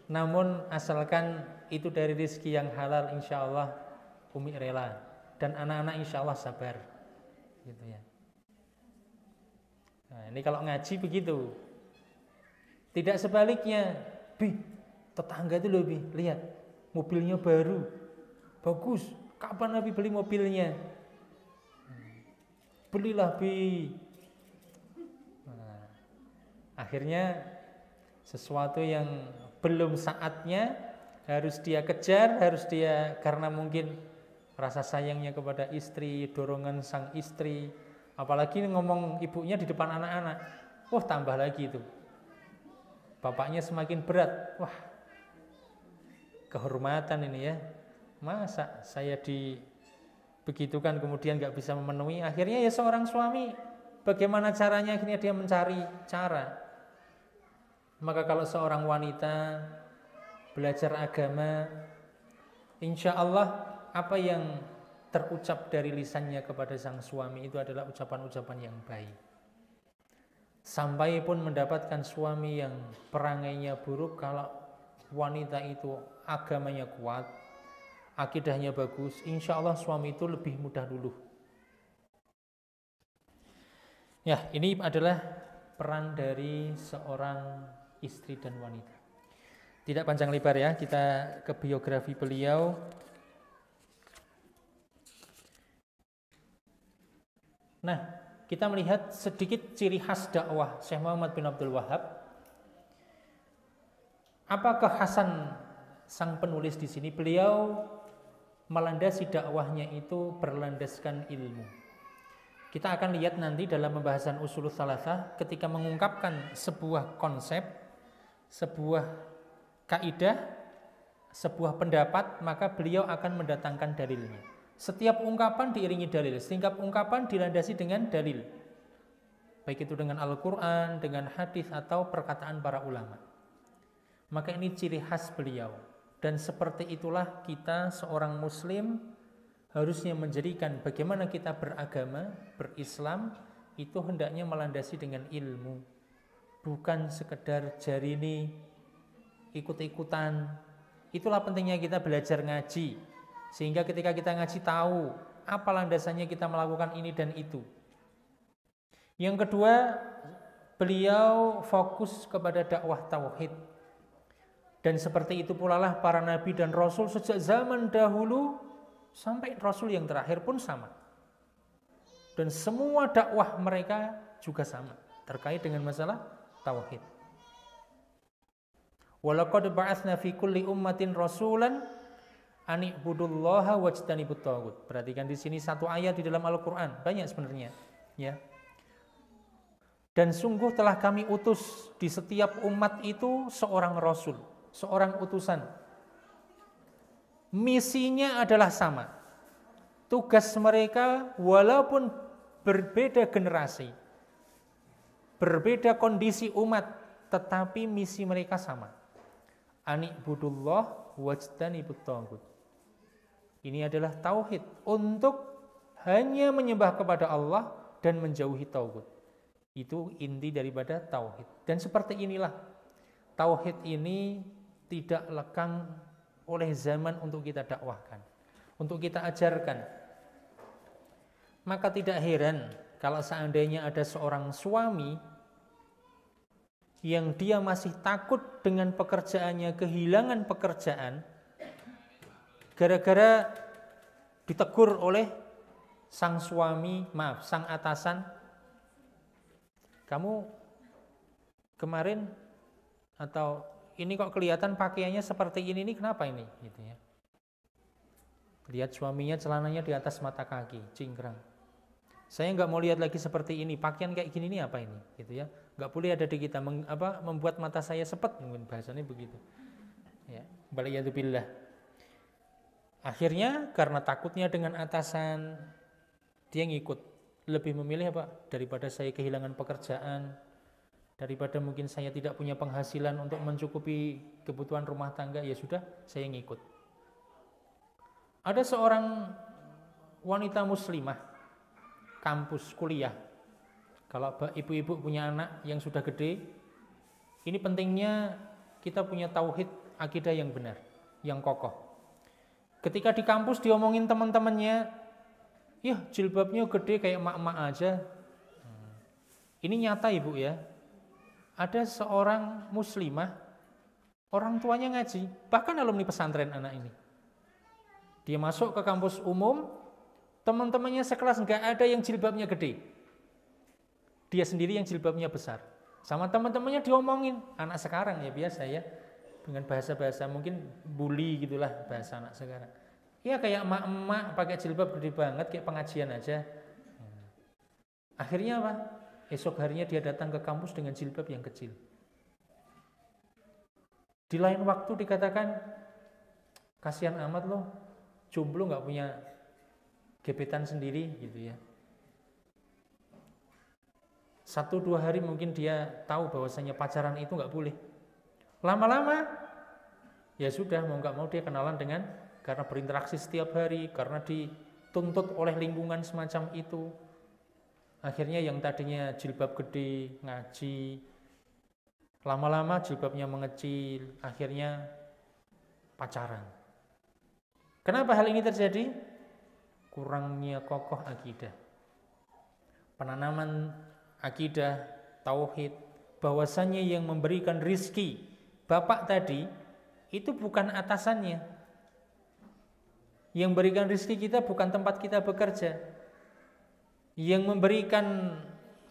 namun asalkan itu dari rezeki yang halal, insya Allah Umi rela, dan anak-anak insya Allah sabar, gitu ya. Nah, ini kalau ngaji begitu. Tidak sebaliknya, Bi, tetangga itu loh Bi, lihat mobilnya baru, bagus. Kapan Nabi beli mobilnya? Belilah Bi. Nah, akhirnya sesuatu yang belum saatnya harus dia kejar, harus dia, karena mungkin rasa sayangnya kepada istri, dorongan sang istri, apalagi ngomong ibunya di depan anak-anak, wah tambah lagi itu. Bapaknya semakin berat, wah kehormatan ini ya. Masa saya dibegitukan kemudian gak bisa memenuhi. Akhirnya ya seorang suami, bagaimana caranya? Akhirnya dia mencari cara. Maka kalau seorang wanita belajar agama, insya Allah apa yang terucap dari lisannya kepada sang suami itu adalah ucapan-ucapan yang baik. Sampai pun mendapatkan suami yang perangainya buruk, kalau wanita itu agamanya kuat, akidahnya bagus, insya Allah suami itu lebih mudah luluh. Ya, ini adalah peran dari seorang istri dan wanita. Tidak panjang lebar ya, kita ke biografi beliau. Nah, kita melihat sedikit ciri khas dakwah Syekh Muhammad bin Abdul Wahhab. Apa kekhasan sang penulis di sini? Beliau melandasi dakwahnya itu berlandaskan ilmu. Kita akan lihat nanti dalam pembahasan usulul tsalatsah, ketika mengungkapkan sebuah konsep, sebuah kaidah, sebuah pendapat, maka beliau akan mendatangkan dalilnya. Setiap ungkapan diiringi dalil, setiap ungkapan dilandasi dengan dalil, baik itu dengan Al-Quran, dengan hadis atau perkataan para ulama. Maka ini ciri khas beliau. Dan seperti itulah kita seorang muslim harusnya menjadikan bagaimana kita beragama, berislam, itu hendaknya melandasi dengan ilmu. Bukan sekedar jarini, ikut-ikutan. Itulah pentingnya kita belajar ngaji. Sehingga ketika kita ngaji tahu apa landasannya kita melakukan ini dan itu. Yang kedua, beliau fokus kepada dakwah tauhid. Dan seperti itu pula lah para nabi dan rasul sejak zaman dahulu sampai rasul yang terakhir pun sama. Dan semua dakwah mereka juga sama terkait dengan masalah tauhid. Walaqad ba'atsna fi kulli ummatin rasulan Ani'budullaha wajtanibut taghut. Perhatikan di sini satu ayat di dalam Al-Qur'an, banyak sebenarnya, ya. Dan sungguh telah kami utus di setiap umat itu seorang rasul, seorang utusan. Misinya adalah sama. Tugas mereka walaupun berbeda generasi, berbeda kondisi umat, tetapi misi mereka sama. Ani'budullah wajtanibut taghut. Ini adalah tauhid, untuk hanya menyembah kepada Allah dan menjauhi taghut. Itu inti daripada tauhid. Dan seperti inilah tauhid ini tidak lekang oleh zaman untuk kita dakwahkan, untuk kita ajarkan. Maka tidak heran kalau seandainya ada seorang suami yang dia masih takut dengan pekerjaannya kehilangan pekerjaan gara-gara ditegur oleh sang suami, sang atasan, kamu kemarin atau ini kok kelihatan pakaiannya seperti ini kenapa ini, gitu ya. Lihat suaminya celananya di atas mata kaki, cingkrang. Saya nggak mau lihat lagi seperti ini, pakaian kayak gini ini apa ini, gitu ya. Nggak boleh ada di kita membuat mata saya sepet, mungkin bahasanya begitu. Ya, waliyadzubillah. Akhirnya karena takutnya dengan atasan, dia ngikut. Lebih memilih apa? Daripada saya kehilangan pekerjaan, daripada mungkin saya tidak punya penghasilan untuk mencukupi kebutuhan rumah tangga, ya sudah, saya ngikut. Ada seorang wanita muslimah, kampus kuliah. Kalau ibu-ibu punya anak yang sudah gede, ini pentingnya kita punya tauhid akidah yang benar, yang kokoh. Ketika di kampus diomongin teman-temannya, ya jilbabnya gede kayak emak-emak aja. Ini nyata ibu ya. Ada seorang muslimah, orang tuanya ngaji, bahkan alumni pesantren anak ini. Dia masuk ke kampus umum, teman-temannya sekelas nggak ada yang jilbabnya gede. Dia sendiri yang jilbabnya besar. Sama teman-temannya diomongin, anak sekarang ya biasa ya, dengan bahasa-bahasa mungkin bully gitulah bahasa anak sekarang. Ya kayak emak-emak pakai jilbab gede banget kayak pengajian aja. Akhirnya apa? Esok harinya dia datang ke kampus dengan jilbab yang kecil. Di lain waktu dikatakan, kasihan amat loh, jomblo nggak punya gebetan sendiri gitu ya. 1-2 hari mungkin dia tahu bahwasanya pacaran itu nggak boleh. Lama-lama ya sudah, mau nggak mau dia kenalan dengan, karena berinteraksi setiap hari, karena dituntut oleh lingkungan semacam itu. Akhirnya yang tadinya jilbab gede, ngaji, lama-lama jilbabnya mengecil, akhirnya pacaran. Kenapa hal ini terjadi? Kurangnya kokoh akidah. Penanaman akidah, tauhid, bahwasannya yang memberikan rizki, bapak tadi, itu bukan atasannya. Yang memberikan rizki kita bukan tempat kita bekerja. Yang memberikan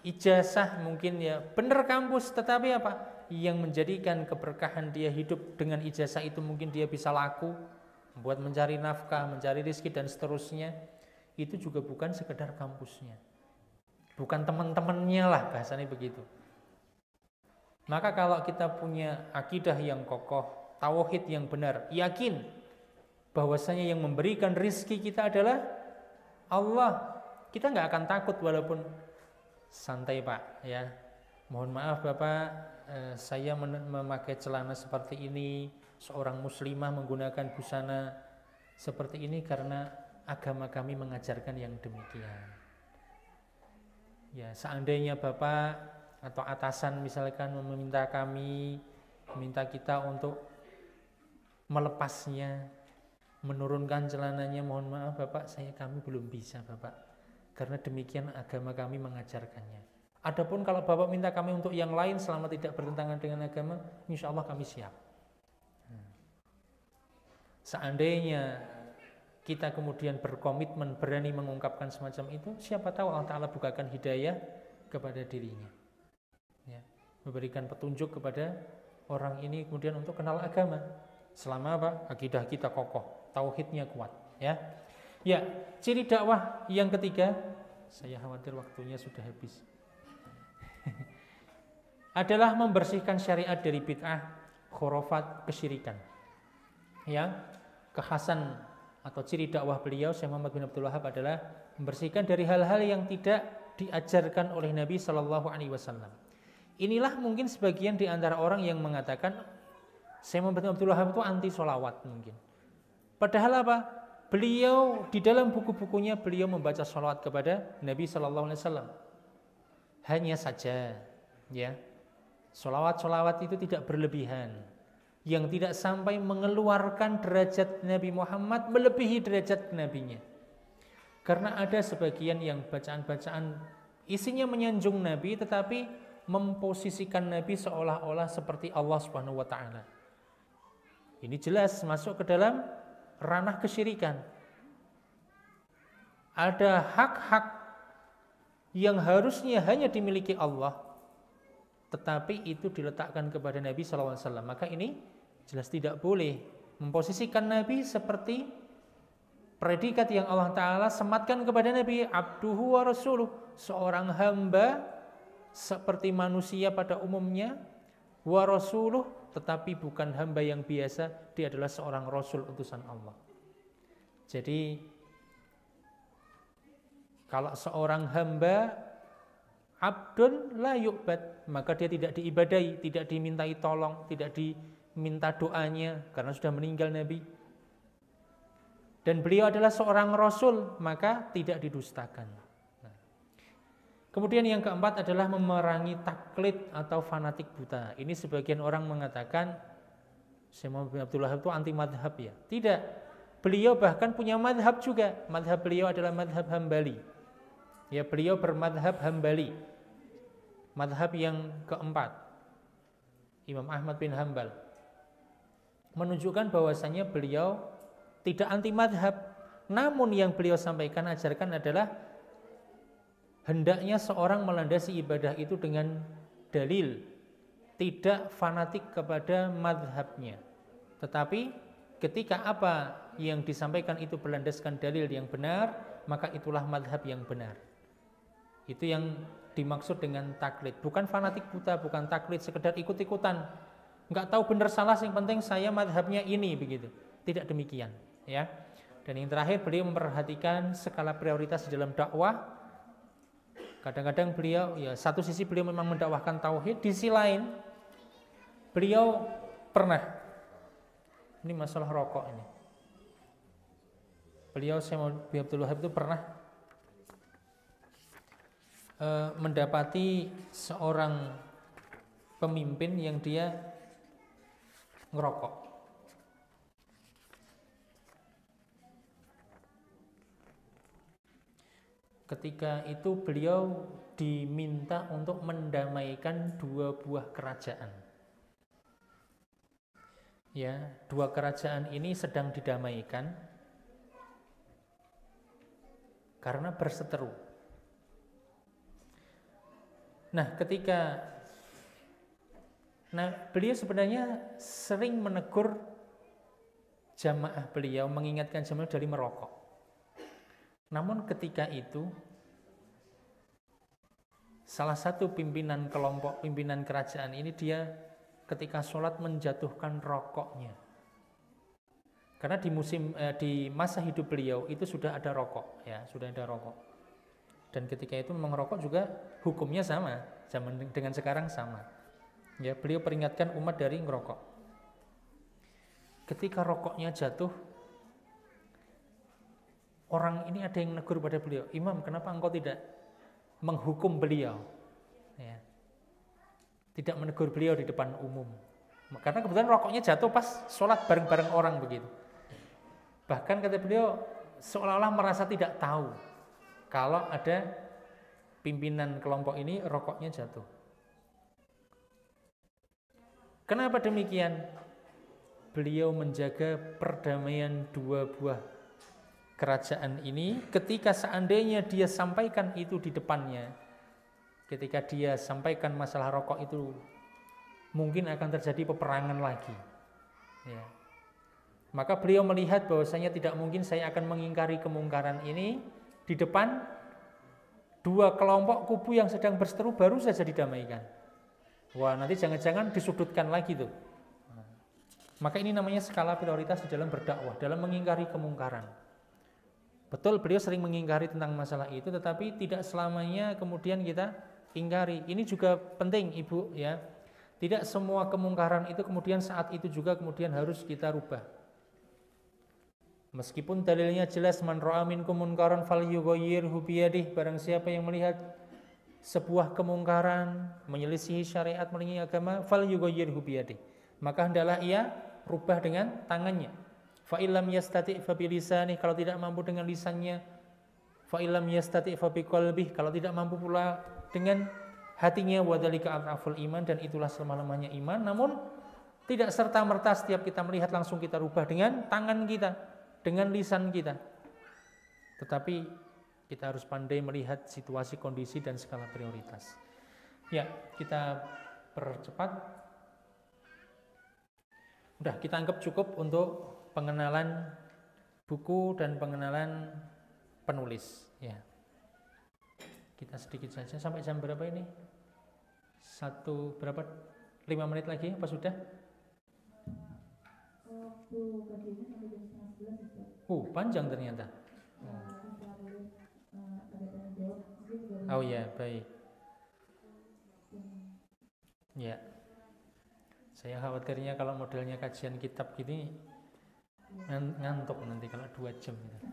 ijazah mungkin ya benar kampus, tetapi apa? Yang menjadikan keberkahan dia hidup dengan ijazah itu mungkin dia bisa laku, buat mencari nafkah, mencari rizki dan seterusnya. Itu juga bukan sekedar kampusnya, bukan teman-temannya lah, bahasanya begitu. Maka kalau kita punya akidah yang kokoh, tauhid yang benar, yakin bahwasanya yang memberikan rizki kita adalah Allah, kita nggak akan takut walaupun santai pak ya. Mohon maaf bapak, saya memakai celana seperti ini, seorang muslimah menggunakan busana seperti ini karena agama kami mengajarkan yang demikian. Ya, seandainya bapak atau atasan misalkan meminta kita untuk melepasnya, menurunkan celananya, mohon maaf bapak, kami belum bisa bapak, karena demikian agama kami mengajarkannya. Adapun kalau bapak minta kami untuk yang lain selama tidak bertentangan dengan agama, insya Allah kami siap. Seandainya kita kemudian berkomitmen berani mengungkapkan semacam itu, siapa tahu Allah Ta'ala bukakan hidayah kepada dirinya ya, memberikan petunjuk kepada orang ini kemudian untuk kenal agama selama apa? Akidah kita kokoh. tauhidnya kuat, ya. Ya, ciri dakwah yang ketiga, saya khawatir waktunya sudah habis. Adalah membersihkan syariat dari bid'ah, khurafat, kesyirikan. Ya, kekhasan atau ciri dakwah beliau Syekh Muhammad bin Abdul Wahhab adalah membersihkan dari hal-hal yang tidak diajarkan oleh Nabi Shallallahu Alaihi Wasallam. Inilah mungkin sebagian di antara orang yang mengatakan Syekh Muhammad bin Abdul Wahhab itu anti sholawat mungkin. Padahal apa? Beliau di dalam buku-bukunya beliau membaca sholawat kepada Nabi Shallallahu Alaihi Wasallam. Hanya saja, ya. Sholawat itu tidak berlebihan, yang tidak sampai mengeluarkan derajat Nabi Muhammad melebihi derajat nabinya. Karena ada sebagian yang bacaan-bacaan isinya menyanjung Nabi tetapi memposisikan Nabi seolah-olah seperti Allah Subhanahu wa taala. Ini jelas masuk ke dalam ranah kesyirikan. Ada hak-hak yang harusnya hanya dimiliki Allah, tetapi itu diletakkan kepada Nabi SAW. Maka ini jelas tidak boleh memposisikan Nabi seperti predikat yang Allah Ta'ala sematkan kepada Nabi, abduhu wa rasuluh, seorang hamba seperti manusia pada umumnya, wa rasuluh, tetapi bukan hamba yang biasa, dia adalah seorang rasul utusan Allah. Jadi kalau seorang hamba abdun la yu'bad, maka dia tidak diibadai, tidak dimintai tolong, tidak diminta doanya karena sudah meninggal Nabi. Dan beliau adalah seorang rasul, maka tidak didustakan. Nah. Kemudian yang keempat adalah memerangi taklid atau fanatik buta. Ini sebagian orang mengatakan Syekh Muhammad bin Abdul Wahhab itu anti madhab, ya. Tidak. Beliau bahkan punya madhab juga. Madhab beliau adalah madhab Hambali. Ya, beliau bermadhab Hambali. Madhab yang keempat, Imam Ahmad bin Hanbal, menunjukkan bahwasanya beliau tidak anti madhab. Namun yang beliau sampaikan, ajarkan adalah hendaknya seorang melandasi ibadah itu dengan dalil, tidak fanatik kepada madhabnya. Tetapi ketika apa yang disampaikan itu berlandaskan dalil yang benar, maka itulah madhab yang benar. Itu yang dimaksud dengan taklid, bukan fanatik buta, bukan taklid sekedar ikut-ikutan, nggak tahu benar salah, yang penting saya madhabnya ini, begitu. Tidak demikian, ya. Dan yang terakhir, beliau memperhatikan skala prioritas di dalam dakwah. Kadang-kadang beliau, ya, satu sisi beliau memang mendakwahkan tauhid, di sisi lain beliau pernah, ini masalah rokok ini, beliau Syekh Abdul Wahhab itu pernah mendapati seorang pemimpin yang dia ngerokok. Ketika itu beliau diminta untuk mendamaikan dua buah kerajaan. Ya, dua kerajaan ini sedang didamaikan karena berseteru. Nah, beliau sebenarnya sering menegur jamaah beliau, mengingatkan jamaah dari merokok. Namun ketika itu salah satu pimpinan kelompok, pimpinan kerajaan ini, dia ketika sholat menjatuhkan rokoknya. Karena di masa hidup beliau itu sudah ada rokok, ya, sudah ada rokok. Dan ketika itu memang rokok juga hukumnya sama, zaman dengan sekarang sama. Ya, beliau peringatkan umat dari ngerokok. Ketika rokoknya jatuh, orang ini ada yang negur pada beliau, "Imam, kenapa engkau tidak menghukum beliau?" Ya. Tidak menegur beliau di depan umum. Karena kebetulan rokoknya jatuh pas sholat bareng-bareng orang begitu. Bahkan kata beliau seolah-olah merasa tidak tahu kalau ada pimpinan kelompok ini rokoknya jatuh. Kenapa demikian? Beliau menjaga perdamaian dua buah kerajaan ini. Ketika seandainya dia sampaikan itu di depannya, ketika dia sampaikan masalah rokok itu, mungkin akan terjadi peperangan lagi, ya. Maka beliau melihat bahwasanya tidak mungkin saya akan mengingkari kemungkaran ini di depan dua kelompok kubu yang sedang berseteru baru saja didamaikan. Wah, nanti jangan-jangan disudutkan lagi tuh. Maka ini namanya skala prioritas di dalam berdakwah, dalam mengingkari kemungkaran. Betul, beliau sering mengingkari tentang masalah itu, tetapi tidak selamanya kemudian kita ingkari. Ini juga penting, Ibu, ya. Tidak semua kemungkaran itu kemudian saat itu juga kemudian harus kita rubah. Meskipun dalilnya jelas, man ra'a minkum munkaran falyughayyirhu biyadihi, barang siapa yang melihat sebuah kemungkaran menyelisihi syariat, menyelisihi agama, falyughayyirhu biyadihi, maka hendaklah ia rubah dengan tangannya. Fa illam yastati' fa bilisanihi, kalau tidak mampu dengan lisannya. Fa illam yastati' fa biqalbihi, kalau tidak mampu pula dengan hatinya. Wa dzalika adhaful iman, dan itulah selemah-lemahnya iman. Namun tidak serta-merta setiap kita melihat langsung kita rubah dengan tangan kita, dengan lisan kita. Tetapi kita harus pandai melihat situasi, kondisi, dan skala prioritas. Ya, kita percepat. Udah, kita anggap cukup untuk pengenalan buku dan pengenalan penulis. Ya, kita sedikit saja. Sampai jam berapa ini? 5 menit lagi apa sudah? Panjang ternyata. Oh ya, baik. Ya, saya khawatirnya kalau modelnya kajian kitab gini ngantuk nanti kalau 2 jam gitu.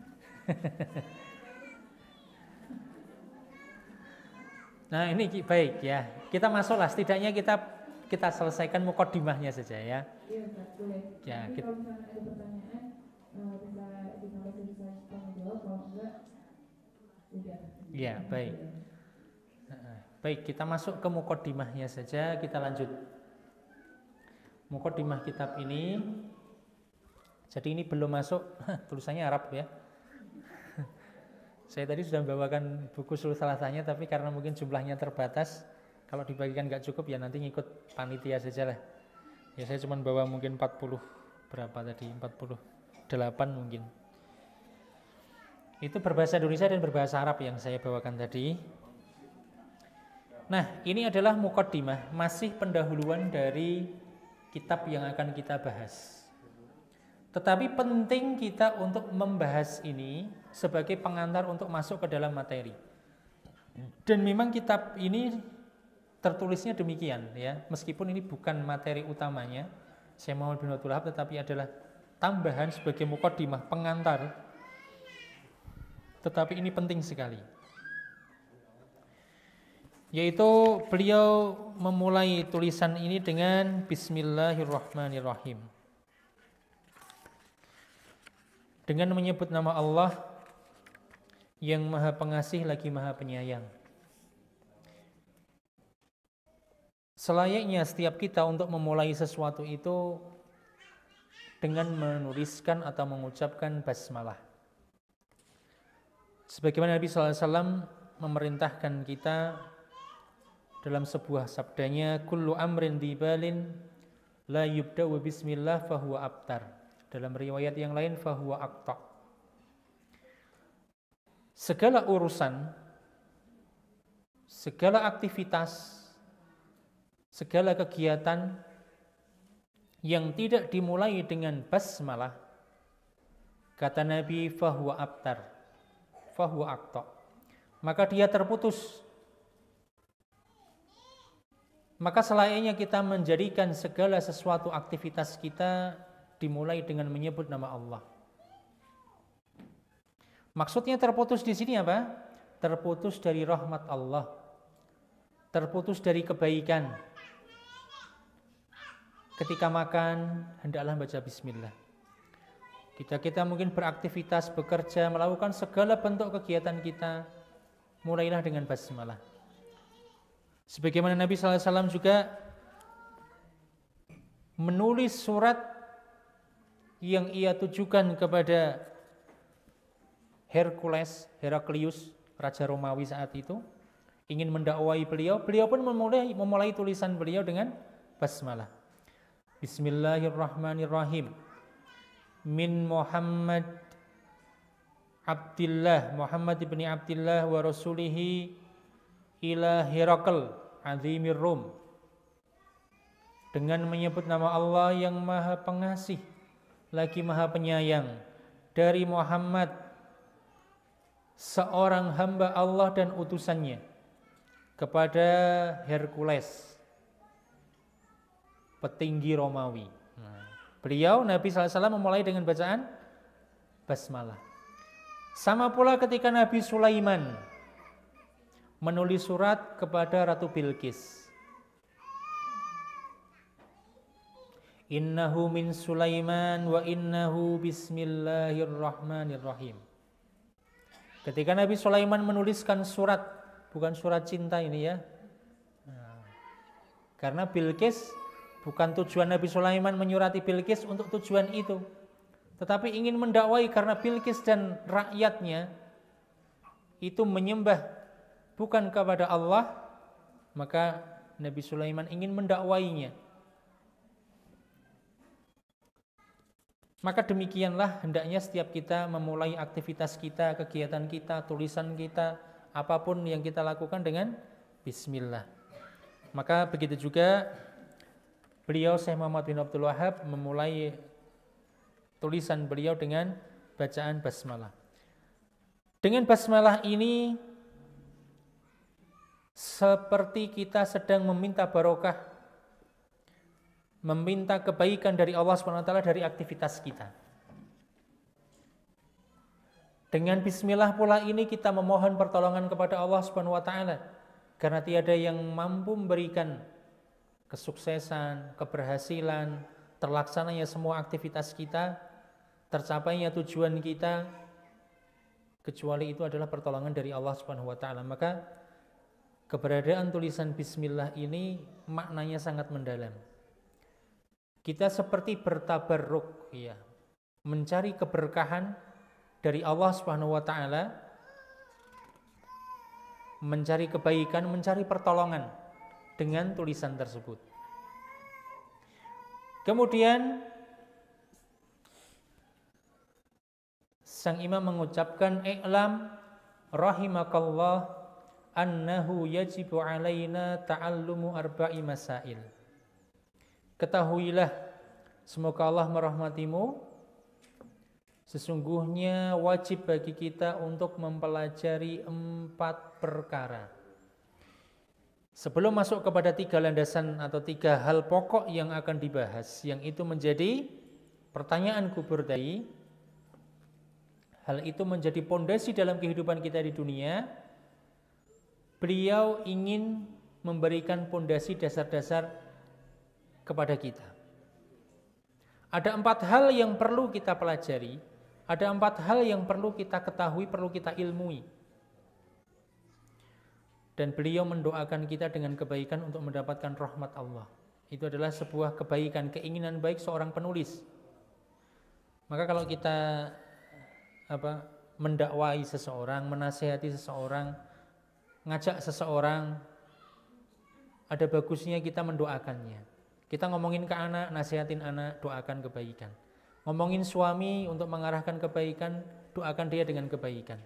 Nah, ini baik ya. Kita masuklah, setidaknya kita selesaikan mukaddimahnya saja ya. Iya, boleh. Ya, kalau misalnya ada pertanyaan bisa tanya jawab, kalau enggak udah. Iya, baik. Baik, kita masuk ke mukaddimahnya saja, kita lanjut. Mukaddimah kitab ini, jadi ini belum masuk, tulisannya Arab ya. Saya tadi sudah membawakan buku Sulh Salasanya, tapi karena mungkin jumlahnya terbatas, kalau dibagikan nggak cukup ya nanti ngikut panitia saja lah. Ya saya cuma bawa mungkin 40 berapa tadi, 48 mungkin. Itu berbahasa Indonesia dan berbahasa Arab yang saya bawakan tadi. Nah, ini adalah mukaddimah, masih pendahuluan dari kitab yang akan kita bahas. Tetapi penting kita untuk membahas ini sebagai pengantar untuk masuk ke dalam materi. Dan memang kitab ini tertulisnya demikian ya, meskipun ini bukan materi utamanya, Syekh Muhammad bin Abdul Wahab, tetapi adalah tambahan sebagai mukaddimah, pengantar. Tetapi ini penting sekali. Yaitu beliau memulai tulisan ini dengan Bismillahirrahmanirrahim. Dengan menyebut nama Allah yang Maha Pengasih lagi Maha Penyayang. Selayaknya setiap kita untuk memulai sesuatu itu dengan menuliskan atau mengucapkan basmalah. Sebagaimana Nabi SAW memerintahkan kita dalam sebuah sabdanya, kullu amrin dibalin la yubda'u bismillah fahuwa abtar. Dalam riwayat yang lain fahuwa aqta. Segala urusan, segala aktivitas, segala kegiatan yang tidak dimulai dengan basmalah, kata Nabi, fahuwa abtar, fahuwa aqta, maka dia terputus. Maka selayaknya kita menjadikan segala sesuatu aktivitas kita dimulai dengan menyebut nama Allah. Maksudnya terputus di sini apa? Terputus dari rahmat Allah, terputus dari kebaikan. Ketika makan, hendaklah baca bismillah. Kita mungkin beraktivitas, bekerja, melakukan segala bentuk kegiatan kita, mulailah dengan basmalah. Sebagaimana Nabi SAW juga menulis surat yang ia tujukan kepada Heraklius, Raja Romawi saat itu, ingin mendakwai beliau. Beliau pun memulai tulisan beliau dengan basmalah. Bismillahirrahmanirrahim. min Muhammad ibni Abdillah wa rasulihi ila Herakl azimir Rum, dengan menyebut nama Allah yang maha pengasih lagi maha penyayang, dari Muhammad seorang hamba Allah dan utusannya, kepada Hercules petinggi Romawi. Beliau Nabi SAW memulai dengan bacaan basmalah. Sama pula ketika Nabi Sulaiman menulis surat kepada Ratu Bilqis. Innahu min Sulaiman wa innahu bismillahirrahmanirrahim. Ketika Nabi Sulaiman menuliskan surat, bukan surat cinta ini ya. Karena Bilqis, bukan tujuan Nabi Sulaiman menyurati Bilqis untuk tujuan itu, tetapi ingin mendakwai karena Bilqis dan rakyatnya itu menyembah bukan kepada Allah, maka Nabi Sulaiman ingin mendakwainya. Maka demikianlah hendaknya setiap kita memulai aktivitas kita, kegiatan kita, tulisan kita, apapun yang kita lakukan dengan bismillah. Maka begitu juga beliau Syekh Muhammad bin Abdul Wahab memulai tulisan beliau dengan bacaan basmalah. Dengan basmalah ini seperti kita sedang meminta barokah, meminta kebaikan dari Allah SWT dari aktivitas kita. Dengan bismillah pula ini kita memohon pertolongan kepada Allah SWT, karena tiada yang mampu memberikan kesuksesan, keberhasilan, terlaksananya semua aktivitas kita, tercapainya tujuan kita, kecuali itu adalah pertolongan dari Allah SWT. Maka keberadaan tulisan bismillah ini maknanya sangat mendalam. Kita seperti bertabarruk, ya, mencari keberkahan dari Allah SWT, mencari kebaikan, mencari pertolongan dengan tulisan tersebut. Kemudian sang imam mengucapkan, i'lam rahimakallah annahu yajibu alaina ta'allumu arba'i masail. Ketahuilah, semoga Allah merahmatimu, sesungguhnya wajib bagi kita untuk mempelajari 4 perkara. Sebelum masuk kepada 3 landasan atau 3 hal pokok yang akan dibahas, yang itu menjadi pertanyaan kubur tadi, hal itu menjadi pondasi dalam kehidupan kita di dunia, beliau ingin memberikan pondasi dasar-dasar kepada kita. Ada 4 hal yang perlu kita pelajari, ada 4 hal yang perlu kita ketahui, perlu kita ilmui. Dan beliau mendoakan kita dengan kebaikan untuk mendapatkan rahmat Allah. Itu adalah sebuah kebaikan, keinginan baik seorang penulis. Maka kalau kita mendakwai seseorang, menasihati seseorang, ngajak seseorang, ada bagusnya kita mendoakannya. Kita ngomongin ke anak, nasihatin anak, doakan kebaikan. Ngomongin suami untuk mengarahkan kebaikan, doakan dia dengan kebaikan.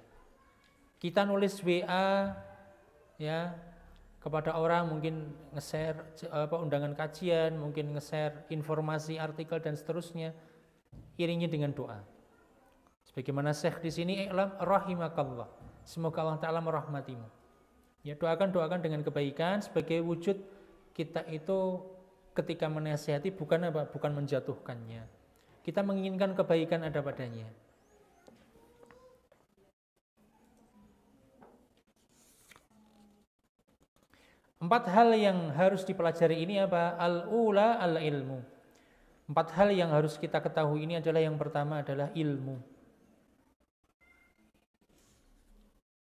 Kita nulis WA ya kepada orang, mungkin nge-share undangan kajian, mungkin nge-share informasi, artikel dan seterusnya, iringi dengan doa. Sebagaimana Syekh di sini, i'lam rahimakallah, semoga Allah Ta'ala merahmatimu. Ya, doakan dengan kebaikan sebagai wujud kita itu ketika menasihati bukan menjatuhkannya. Kita menginginkan kebaikan ada padanya. Empat hal yang harus dipelajari ini apa? Al-ula al-ilmu. 4 hal yang harus kita ketahui ini adalah, yang pertama adalah ilmu.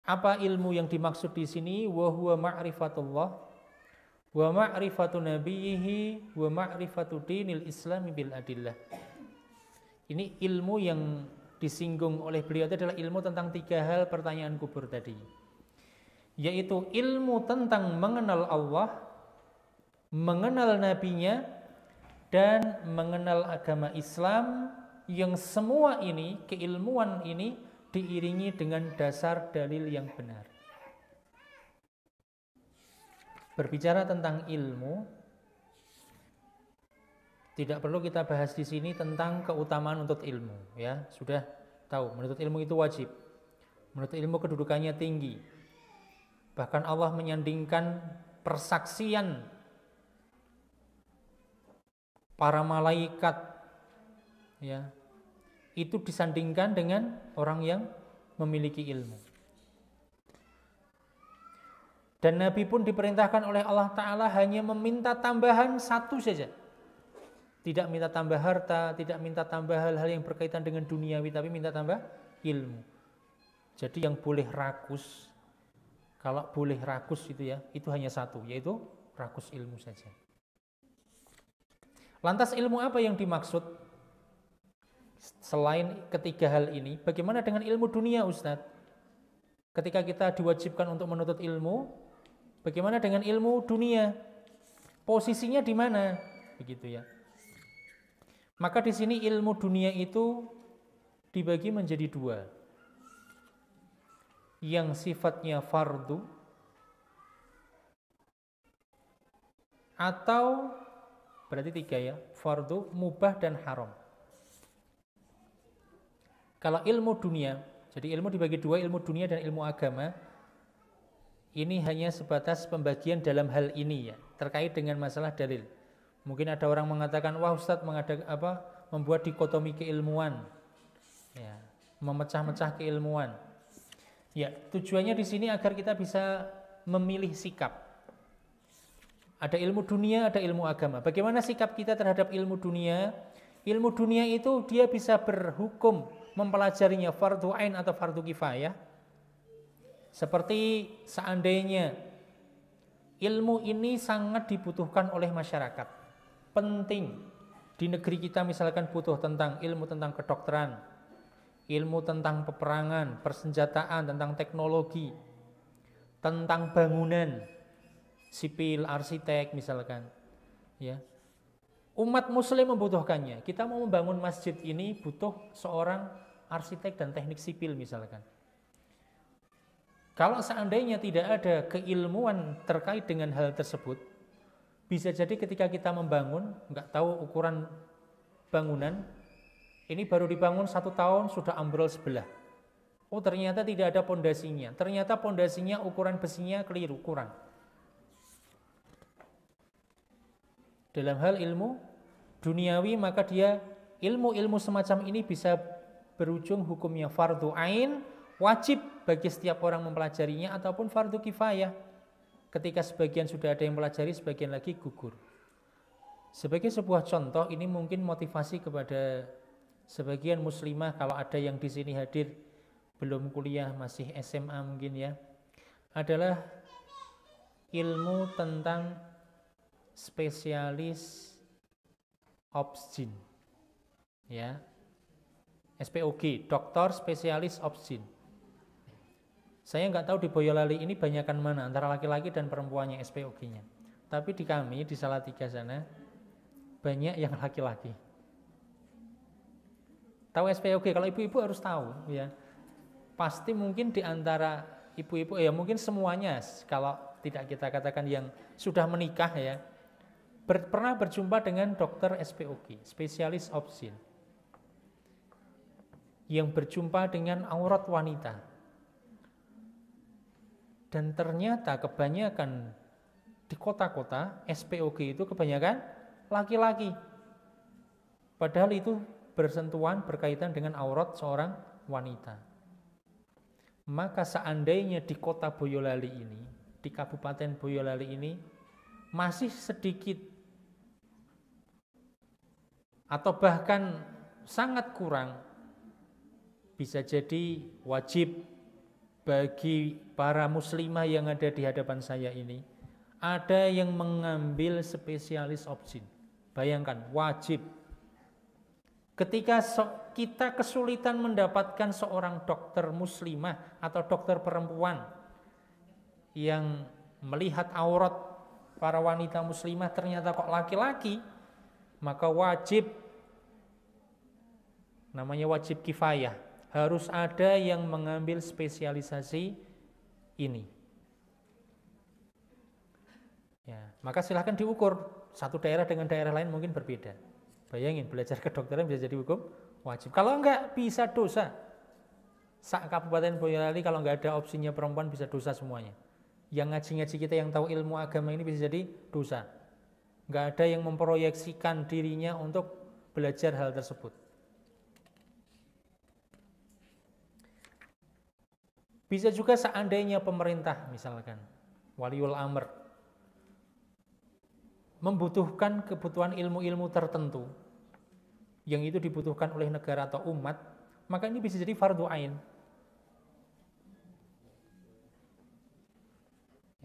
Apa ilmu yang dimaksud di sini? Wa huwa ma'rifatullah wa ma'rifatu nabiyhi wa ma'rifatu dinil Islam bil adillah. Ini ilmu yang disinggung oleh beliau itu adalah ilmu tentang 3 hal pertanyaan kubur tadi, yaitu ilmu tentang mengenal Allah, mengenal nabinya, dan mengenal agama Islam yang semua ini, keilmuan ini diiringi dengan dasar dalil yang benar. Berbicara tentang ilmu, tidak perlu kita bahas di sini tentang keutamaan menuntut ilmu, ya. Sudah tahu, menuntut ilmu itu wajib. Menuntut ilmu kedudukannya tinggi. Bahkan Allah menyandingkan persaksian para malaikat, ya, itu disandingkan dengan orang yang memiliki ilmu. Dan Nabi pun diperintahkan oleh Allah Ta'ala hanya meminta tambahan satu saja. Tidak minta tambah harta, tidak minta tambah hal-hal yang berkaitan dengan duniawi, tapi minta tambah ilmu. Jadi yang boleh rakus, kalau boleh rakus itu ya, itu hanya satu, yaitu rakus ilmu saja. Lantas ilmu apa yang dimaksud? Selain ketiga hal ini, bagaimana dengan ilmu dunia, Ustadz? Ketika kita diwajibkan untuk menuntut ilmu, bagaimana dengan ilmu dunia? Posisinya di mana? Begitu ya. Maka di sini ilmu dunia itu dibagi menjadi dua. Yang sifatnya fardu atau berarti tiga ya, fardu, mubah, dan haram. Kalau ilmu dunia, jadi ilmu dibagi dua, ilmu dunia dan ilmu agama. Ini hanya sebatas pembagian dalam hal ini ya, terkait dengan masalah dalil. Mungkin ada orang mengatakan, wah Ustadz membuat dikotomi keilmuan, ya, memecah-mecah keilmuan. Ya, tujuannya di sini agar kita bisa memilih sikap. Ada ilmu dunia, ada ilmu agama. Bagaimana sikap kita terhadap ilmu dunia? Ilmu dunia itu dia bisa berhukum mempelajarinya fardu ain atau fardu kifayah. Seperti seandainya ilmu ini sangat dibutuhkan oleh masyarakat. Penting. Di negeri kita misalkan butuh tentang ilmu tentang kedokteran, ilmu tentang peperangan, persenjataan, tentang teknologi, tentang bangunan, sipil, arsitek misalkan. Ya. Umat muslim membutuhkannya. Kita mau membangun masjid ini butuh seorang arsitek dan teknik sipil misalkan. Kalau seandainya tidak ada keilmuan terkait dengan hal tersebut, bisa jadi ketika kita membangun, nggak tahu ukuran bangunan, ini baru dibangun 1 tahun sudah ambrol sebelah. Oh ternyata tidak ada pondasinya, ternyata pondasinya ukuran besinya keliru, kurang. Dalam hal ilmu duniawi maka dia ilmu-ilmu semacam ini bisa berujung hukumnya fardu ain, wajib bagi setiap orang mempelajarinya, ataupun fardu kifayah. Ketika sebagian sudah ada yang mempelajari, sebagian lagi gugur. Sebagai sebuah contoh, ini mungkin motivasi kepada sebagian muslimah, kalau ada yang di sini hadir belum kuliah, masih SMA mungkin ya, adalah ilmu tentang spesialis obsgin, ya, SPOG, dokter spesialis obsgin. Saya nggak tahu di Boyolali ini banyakkan mana antara laki-laki dan perempuannya SPOG-nya. Tapi di kami di Salatiga sana banyak yang laki-laki. Tahu SPOG? Kalau ibu-ibu harus tahu ya. Pasti mungkin di antara ibu-ibu ya mungkin semuanya, kalau tidak kita katakan yang sudah menikah ya, pernah berjumpa dengan dokter SPOG, spesialis obsgin, yang berjumpa dengan aurat wanita. Dan ternyata kebanyakan di kota-kota SPOG itu kebanyakan laki-laki. Padahal itu bersentuhan berkaitan dengan aurat seorang wanita. Maka seandainya di kota Boyolali ini, di Kabupaten Boyolali ini masih sedikit atau bahkan sangat kurang, bisa jadi wajib bagi para muslimah yang ada di hadapan saya ini, ada yang mengambil spesialis obsgin. Bayangkan, wajib. Ketika kita kesulitan mendapatkan seorang dokter muslimah atau dokter perempuan yang melihat aurat para wanita muslimah ternyata kok laki-laki, maka wajib Namanya wajib kifayah. Harus ada yang mengambil spesialisasi ini. Ya, maka silahkan diukur. Satu daerah dengan daerah lain mungkin berbeda. Bayangin belajar kedokteran bisa jadi hukum wajib. Kalau enggak bisa dosa. Sak Kabupaten Boyolali kalau enggak ada opsinya perempuan bisa dosa semuanya. Yang ngaji-ngaji kita yang tahu ilmu agama ini bisa jadi dosa. Enggak ada yang memproyeksikan dirinya untuk belajar hal tersebut. Bisa juga seandainya pemerintah misalkan, waliul amr, membutuhkan kebutuhan ilmu-ilmu tertentu yang itu dibutuhkan oleh negara atau umat, maka ini bisa jadi fardu ain.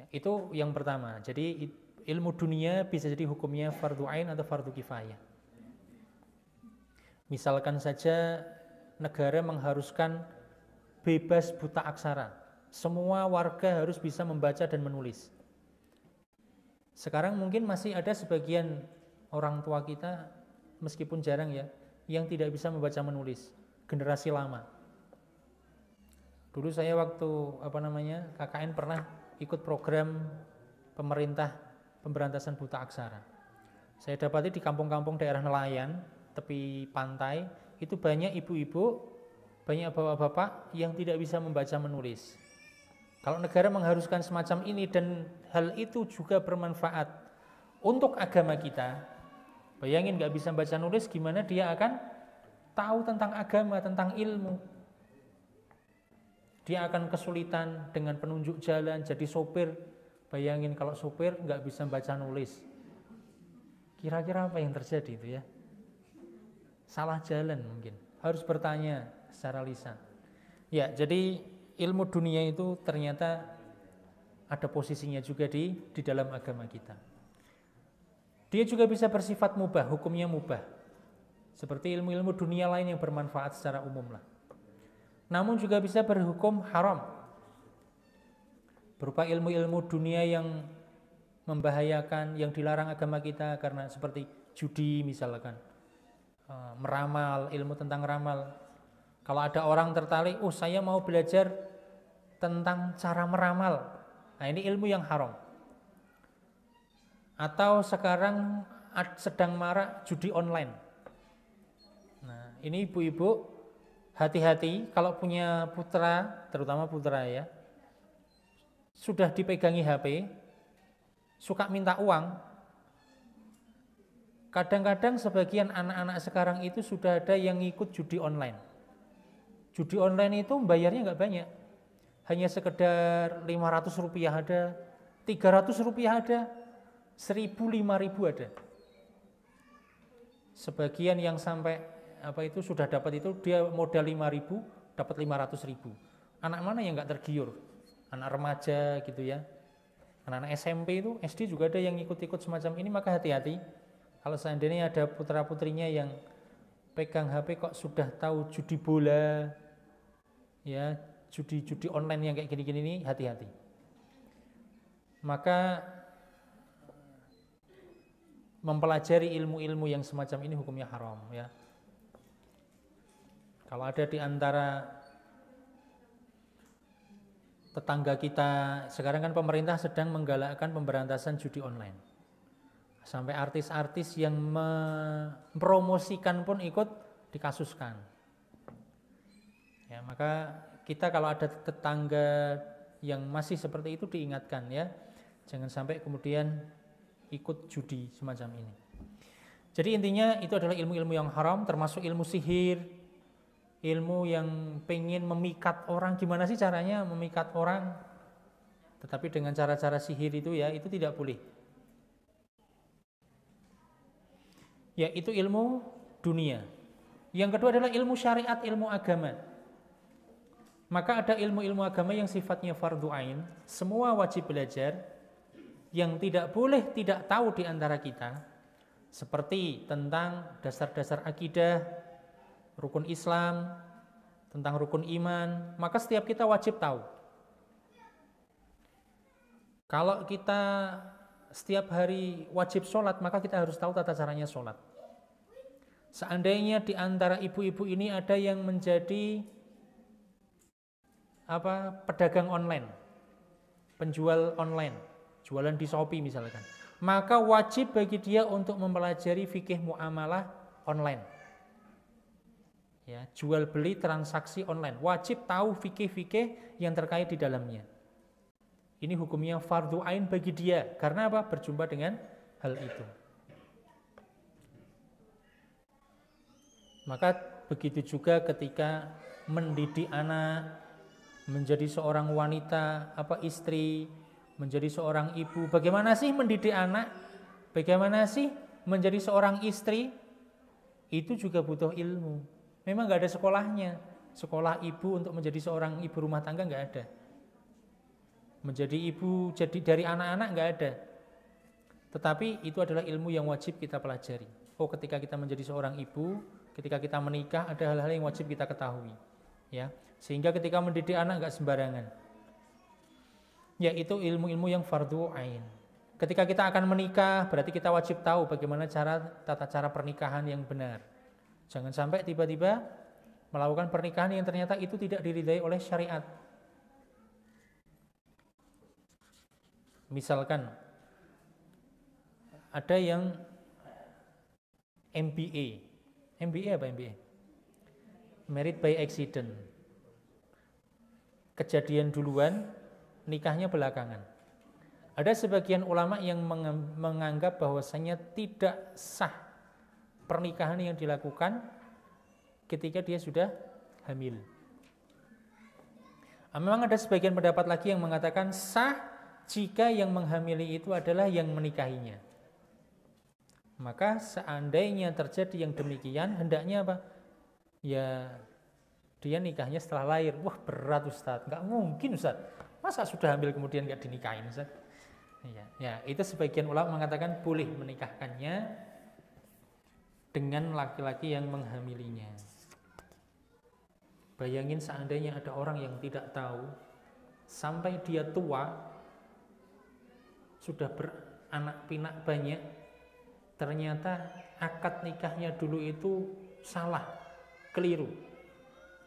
Ya, itu yang pertama. Jadi ilmu dunia bisa jadi hukumnya fardu ain atau fardu kifayah. Misalkan saja negara mengharuskan bebas buta aksara. Semua warga harus bisa membaca dan menulis. Sekarang mungkin masih ada sebagian orang tua kita, meskipun jarang ya, yang tidak bisa membaca menulis. Generasi lama. Dulu saya waktu KKN pernah ikut program pemerintah pemberantasan buta aksara. Saya dapati di kampung-kampung daerah nelayan, tepi pantai, itu banyak ibu-ibu, banyak bapak-bapak yang tidak bisa membaca menulis. Kalau negara mengharuskan semacam ini dan hal itu juga bermanfaat untuk agama kita, bayangin gak bisa baca nulis, gimana dia akan tahu tentang agama, tentang ilmu. Dia akan kesulitan dengan penunjuk jalan, jadi sopir. Bayangin kalau sopir gak bisa baca nulis, kira-kira apa yang terjadi itu ya? Salah jalan mungkin, harus bertanya secara lisan. Ya, jadi ilmu dunia itu ternyata ada posisinya juga di dalam agama kita. Dia juga bisa bersifat mubah, hukumnya mubah. Seperti ilmu-ilmu dunia lain yang bermanfaat secara umum lah. Namun juga bisa berhukum haram. Berupa ilmu-ilmu dunia yang membahayakan, yang dilarang agama kita karena seperti judi misalkan. Meramal, ilmu tentang ramal. Kalau ada orang tertarik, saya mau belajar tentang cara meramal. Nah, ini ilmu yang haram. Atau sekarang sedang marak judi online. Nah, ini ibu-ibu hati-hati kalau punya putra, terutama putra ya, sudah dipegangi HP, suka minta uang. Kadang-kadang sebagian anak-anak sekarang itu sudah ada yang ngikut judi online. Judi online itu bayarnya nggak banyak, hanya sekedar 500 rupiah ada, 300 rupiah ada, 1000, 5000 ada. Sebagian yang sampai sudah dapat itu dia modal 5000, dapat 500.000. Anak mana yang nggak tergiur? Anak remaja gitu ya, anak-anak SMP itu, SD juga ada yang ikut-ikut semacam ini. Maka hati-hati kalau seandainya ada putra-putrinya yang pegang HP kok sudah tahu judi bola, ya judi online yang kayak gini-gini ini, hati-hati. Maka mempelajari ilmu-ilmu yang semacam ini hukumnya haram ya. Kalau ada di antara tetangga kita, sekarang kan pemerintah sedang menggalakkan pemberantasan judi online. Sampai artis-artis yang mempromosikan pun ikut dikasuskan. Ya, maka kita kalau ada tetangga yang masih seperti itu diingatkan ya, jangan sampai kemudian ikut judi semacam ini. Jadi intinya itu adalah ilmu-ilmu yang haram, termasuk ilmu sihir, ilmu yang pengen memikat orang. Gimana sih caranya memikat orang? Tetapi dengan cara-cara sihir itu ya, itu tidak boleh. Ya, itu ilmu dunia. Yang kedua adalah ilmu syariat, ilmu agama. Maka ada ilmu-ilmu agama yang sifatnya fardu ain, semua wajib belajar. Yang tidak boleh tidak tahu di antara kita, seperti tentang dasar-dasar akidah, rukun Islam, tentang rukun iman, maka setiap kita wajib tahu. Kalau kita setiap hari wajib sholat, maka kita harus tahu tata caranya sholat. Seandainya di antara ibu-ibu ini ada yang menjadi pedagang online, penjual online, jualan di Shopee misalkan, maka wajib bagi dia untuk mempelajari fikih muamalah online. Ya, jual beli transaksi online, wajib tahu fikih-fikih yang terkait di dalamnya. Ini hukumnya fardhu ain bagi dia. Karena apa? Berjumpa dengan hal itu. Maka begitu juga ketika mendidik anak, menjadi seorang wanita, istri, menjadi seorang ibu. Bagaimana sih mendidik anak? Bagaimana sih menjadi seorang istri? Itu juga butuh ilmu. Memang gak ada sekolahnya. Sekolah ibu untuk menjadi seorang ibu rumah tangga gak ada. Menjadi ibu jadi dari anak-anak gak ada. Tetapi itu adalah ilmu yang wajib kita pelajari. Ketika kita menjadi seorang ibu, ketika kita menikah, ada hal-hal yang wajib kita ketahui. Ya, sehingga ketika mendidik anak gak sembarangan. Yaitu ilmu-ilmu yang fardhu ain. Ketika kita akan menikah, berarti kita wajib tahu bagaimana tata cara pernikahan yang benar. Jangan sampai tiba-tiba melakukan pernikahan yang ternyata itu tidak diridai oleh syariat. Misalkan ada yang MBA. MBA apa MBA? Married by accident. Kejadian duluan, nikahnya belakangan. Ada sebagian ulama yang menganggap bahwasanya tidak sah pernikahan yang dilakukan ketika dia sudah hamil. Memang ada sebagian pendapat lagi yang mengatakan sah jika yang menghamili itu adalah yang menikahinya. Maka seandainya terjadi yang demikian, hendaknya apa? Ya dia nikahnya setelah lahir. Wah berat Ustaz, nggak mungkin Ustaz. Masa sudah hamil kemudian nggak dinikahin Ustaz? Ya, itu sebagian ulama mengatakan boleh menikahkannya dengan laki-laki yang menghamilinya. Bayangin seandainya ada orang yang tidak tahu sampai dia tua sudah beranak pinak banyak, ternyata akad nikahnya dulu itu salah, keliru.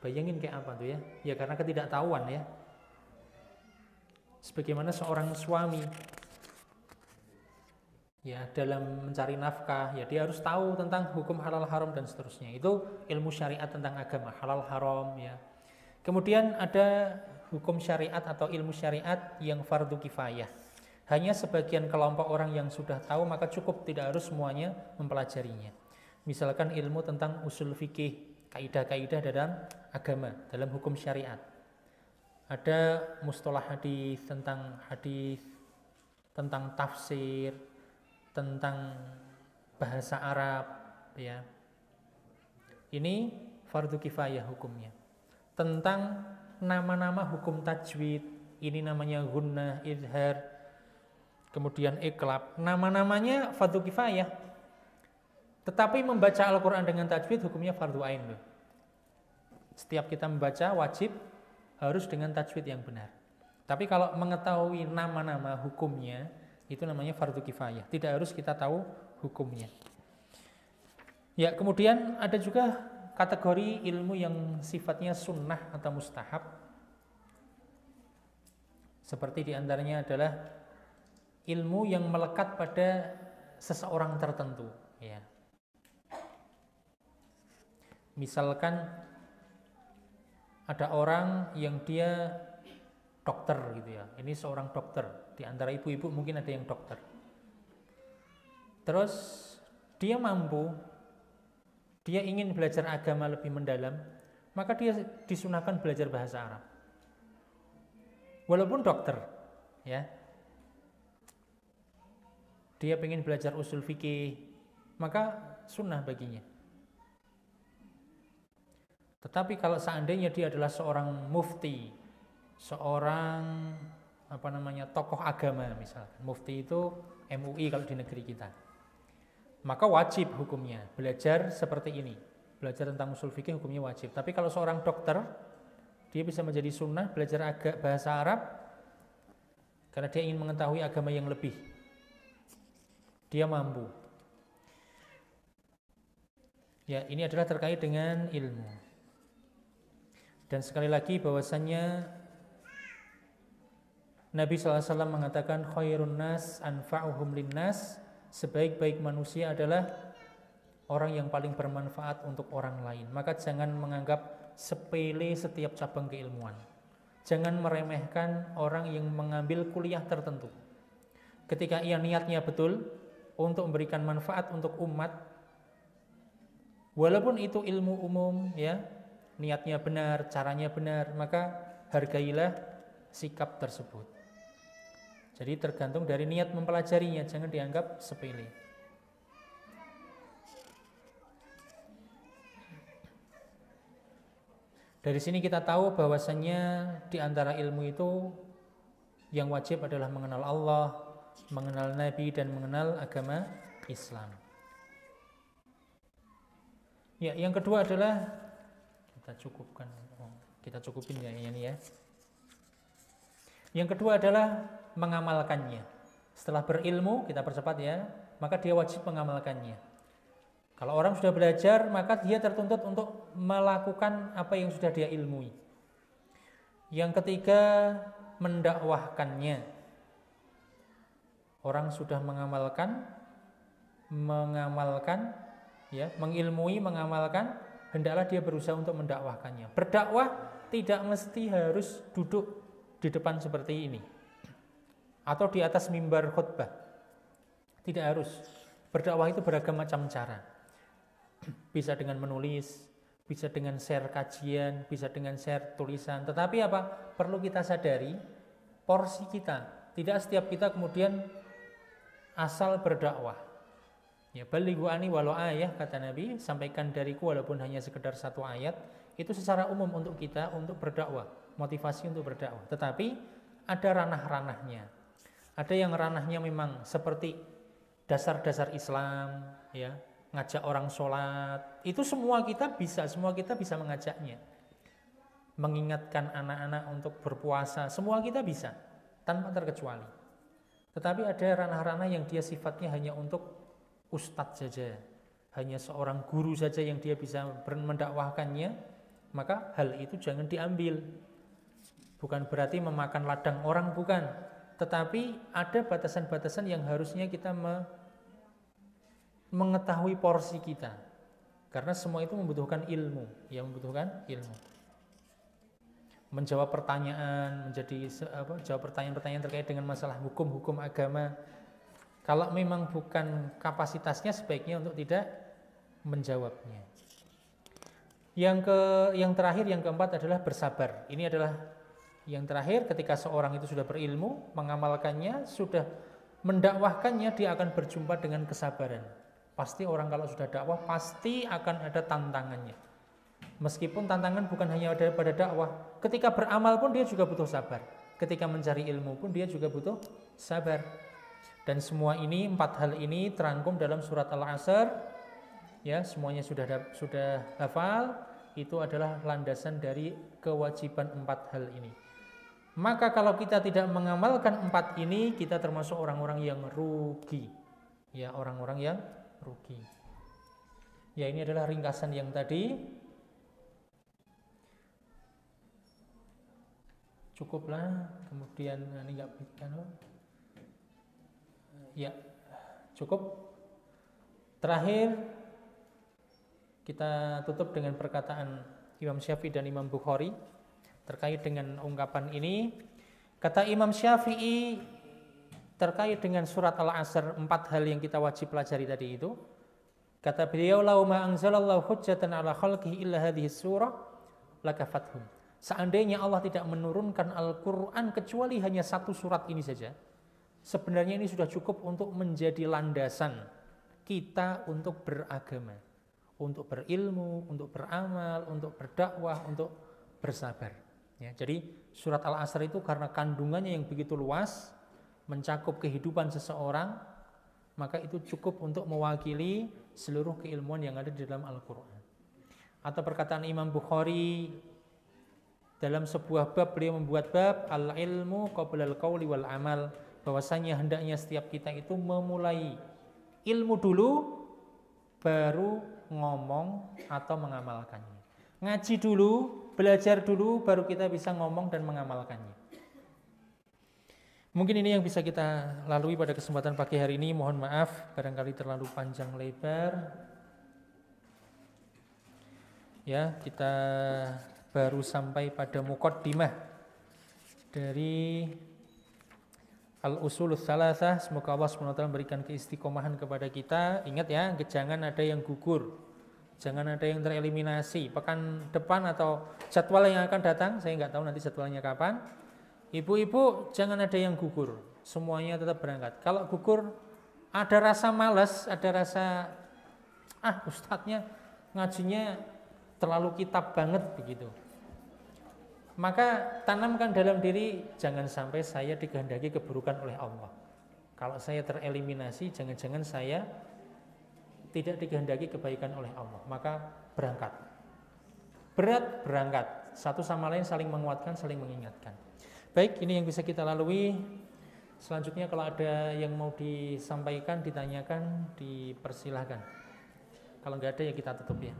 Bayangin kayak apa tuh ya? Ya karena ketidaktahuan ya. Sebagaimana seorang suami ya dalam mencari nafkah, ya dia harus tahu tentang hukum halal haram dan seterusnya. Itu ilmu syariat tentang agama, halal haram ya. Kemudian ada hukum syariat atau ilmu syariat yang fardu kifayah. Hanya sebagian kelompok orang yang sudah tahu, maka cukup, tidak harus semuanya mempelajarinya. Misalkan ilmu tentang usul fikih, kaidah-kaidah dalam agama, dalam hukum syariat. Ada mustalah hadis, tentang tafsir, tentang bahasa Arab, ya. Ini fardu kifayah hukumnya. Tentang nama-nama hukum tajwid, ini namanya gunnah, idhar, kemudian iqlab, nama-namanya fardu kifayah. Tetapi membaca Al-Quran dengan tajwid hukumnya fardu ain loh. Setiap kita membaca wajib harus dengan tajwid yang benar. Tapi kalau mengetahui nama-nama hukumnya, itu namanya fardu kifayah. Tidak harus kita tahu hukumnya. Ya, kemudian ada juga kategori ilmu yang sifatnya sunnah atau mustahab. Seperti diantaranya adalah ilmu yang melekat pada seseorang tertentu, ya. Misalkan ada orang yang dia dokter gitu ya. Ini seorang dokter. Di antara ibu-ibu mungkin ada yang dokter. Terus dia mampu, dia ingin belajar agama lebih mendalam, maka dia disunahkan belajar bahasa Arab. Walaupun dokter, ya. Dia ingin belajar usul fikih, maka sunnah baginya. Tetapi kalau seandainya dia adalah seorang mufti, seorang tokoh agama misalkan, mufti itu MUI kalau di negeri kita, maka wajib hukumnya belajar seperti ini, belajar tentang usul fikih hukumnya wajib. Tapi kalau seorang dokter, dia bisa menjadi sunnah belajar bahasa Arab karena dia ingin mengetahui agama yang lebih. Dia mampu. Ya, ini adalah terkait dengan ilmu. Dan sekali lagi bahwasannya Nabi SAW mengatakan khairun nas anfa'uhum linnas, sebaik-baik manusia adalah orang yang paling bermanfaat untuk orang lain. Maka jangan menganggap sepele setiap cabang keilmuan. Jangan meremehkan orang yang mengambil kuliah tertentu. Ketika ia niatnya betul untuk memberikan manfaat untuk umat, walaupun itu ilmu umum, ya, niatnya benar, caranya benar, maka hargailah sikap tersebut. Jadi tergantung dari niat mempelajarinya, jangan dianggap sepele. Dari sini kita tahu bahwasannya di antara ilmu itu yang wajib adalah mengenal Allah, mengenal Nabi, dan mengenal agama Islam. Ya, yang kedua adalah kita cukupin ya ini ya. Yang kedua adalah mengamalkannya. Setelah berilmu, kita percepat ya, maka dia wajib mengamalkannya. Kalau orang sudah belajar, maka dia tertuntut untuk melakukan apa yang sudah dia ilmui. Yang ketiga, mendakwahkannya. Orang sudah mengamalkan, ya, mengilmui, mengamalkan, hendaklah dia berusaha untuk mendakwahkannya. Berdakwah tidak mesti harus duduk di depan seperti ini atau di atas mimbar khutbah. Tidak harus. Berdakwah itu beragam macam cara. Bisa dengan menulis, bisa dengan share kajian, bisa dengan share tulisan. Tetapi apa? Perlu kita sadari porsi kita. Tidak setiap kita kemudian asal berdakwah. Ya, balighu ani walau ayah, kata Nabi, sampaikan dariku walaupun hanya sekedar satu ayat. Itu secara umum untuk kita untuk berdakwah, motivasi untuk berdakwah. Tetapi ada ranah-ranahnya. Ada yang ranahnya memang seperti dasar-dasar Islam, ya, ngajak orang sholat, itu semua kita bisa mengajaknya. Mengingatkan anak-anak untuk berpuasa, semua kita bisa, tanpa terkecuali. Tetapi ada ranah-ranah yang dia sifatnya hanya untuk ustadz saja, hanya seorang guru saja yang dia bisa mendakwahkannya, maka hal itu jangan diambil. Bukan berarti memakan ladang orang, bukan. Tetapi ada batasan-batasan yang harusnya kita mengetahui porsi kita, karena semua itu membutuhkan ilmu, menjawab pertanyaan, jawab pertanyaan-pertanyaan terkait dengan masalah hukum-hukum agama. Kalau memang bukan kapasitasnya, sebaiknya untuk tidak menjawabnya. Yang terakhir, yang keempat adalah bersabar. Ini adalah yang terakhir. Ketika seorang itu sudah berilmu, mengamalkannya, sudah mendakwahkannya, dia akan berjumpa dengan kesabaran. Pasti orang kalau sudah dakwah pasti akan ada tantangannya. Meskipun tantangan bukan hanya ada pada dakwah, ketika beramal pun dia juga butuh sabar. Ketika mencari ilmu pun dia juga butuh sabar. Dan semua ini, 4 hal ini terangkum dalam surat Al-Asr. Ya, semuanya sudah hafal. Itu adalah landasan dari kewajiban 4 hal ini. Maka kalau kita tidak mengamalkan 4 ini, kita termasuk orang-orang yang rugi. Ya, orang-orang yang rugi. Ya, ini adalah ringkasan yang tadi. Cukuplah. Kemudian ini enggak ya, cukup. Terakhir kita tutup dengan perkataan Imam Syafi'i dan Imam Bukhari terkait dengan ungkapan ini. Kata Imam Syafi'i terkait dengan surat Al-Asr, 4 hal yang kita wajib pelajari tadi itu. Kata beliau, "Lau ma anzalallahu hujjatan ala khalqihi illa hadhihi surah lakafathum." Seandainya Allah tidak menurunkan Al-Qur'an kecuali hanya 1 surat ini saja, sebenarnya ini sudah cukup untuk menjadi landasan kita untuk beragama, untuk berilmu, untuk beramal, untuk berdakwah, untuk bersabar. Ya, jadi surat Al-Asr itu karena kandungannya yang begitu luas, mencakup kehidupan seseorang, maka itu cukup untuk mewakili seluruh keilmuan yang ada di dalam Al-Quran. Atau perkataan Imam Bukhari dalam sebuah bab, beliau membuat bab al-ilmu qabla al-qawli wal amal, bahwasanya hendaknya setiap kita itu memulai ilmu dulu baru ngomong atau mengamalkannya. Ngaji dulu, belajar dulu, baru kita bisa ngomong dan mengamalkannya. Mungkin ini yang bisa kita lalui pada kesempatan pagi hari ini. Mohon maaf barangkali terlalu panjang lebar. Ya, kita baru sampai pada muqaddimah dari Al-Usulul Salasah. Semoga Allah SWT memberikan keistiqomahan kepada kita. Ingat ya, jangan ada yang gugur, jangan ada yang tereliminasi. Pekan depan atau jadwal yang akan datang, saya nggak tahu nanti jadwalnya kapan. Ibu-ibu jangan ada yang gugur, semuanya tetap berangkat. Kalau gugur, ada rasa malas, ada rasa ustadznya ngajinya terlalu kitab banget begitu, maka tanamkan dalam diri, jangan sampai saya dikehendaki keburukan oleh Allah. Kalau saya tereliminasi, jangan-jangan saya tidak dikehendaki kebaikan oleh Allah. Maka berangkat. Berat, berangkat. Satu sama lain saling menguatkan, saling mengingatkan. Baik, ini yang bisa kita lalui. Selanjutnya kalau ada yang mau disampaikan, ditanyakan, dipersilahkan. Kalau nggak ada ya kita tutup ya.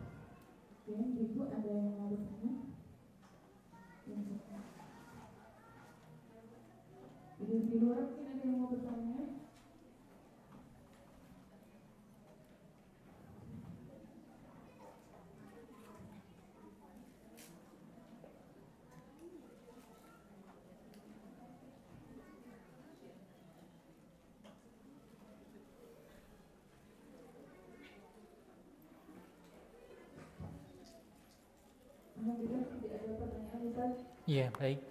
Ibu ada yang mau bertanya? Di luar mungkin ada yang mau bertanya? Iya, baik.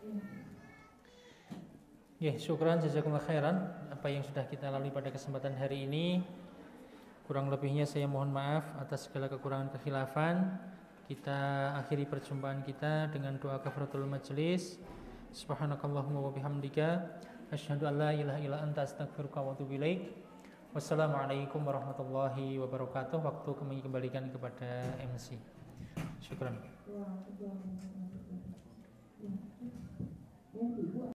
Ya, syukran jazakumullah khairan apa yang sudah kita lalui pada kesempatan hari ini. Kurang lebihnya saya mohon maaf atas segala kekurangan kekhilafan. Kita akhiri perjumpaan kita dengan doa kafaratul majelis. Subhanakallahumma wa bihamdika asyhadu an la ilaha illa anta astaghfiruka wa atubu ilaik. Wassalamualaikum warahmatullahi wabarakatuh. Waktu kami kembalikan kepada MC. Syukran.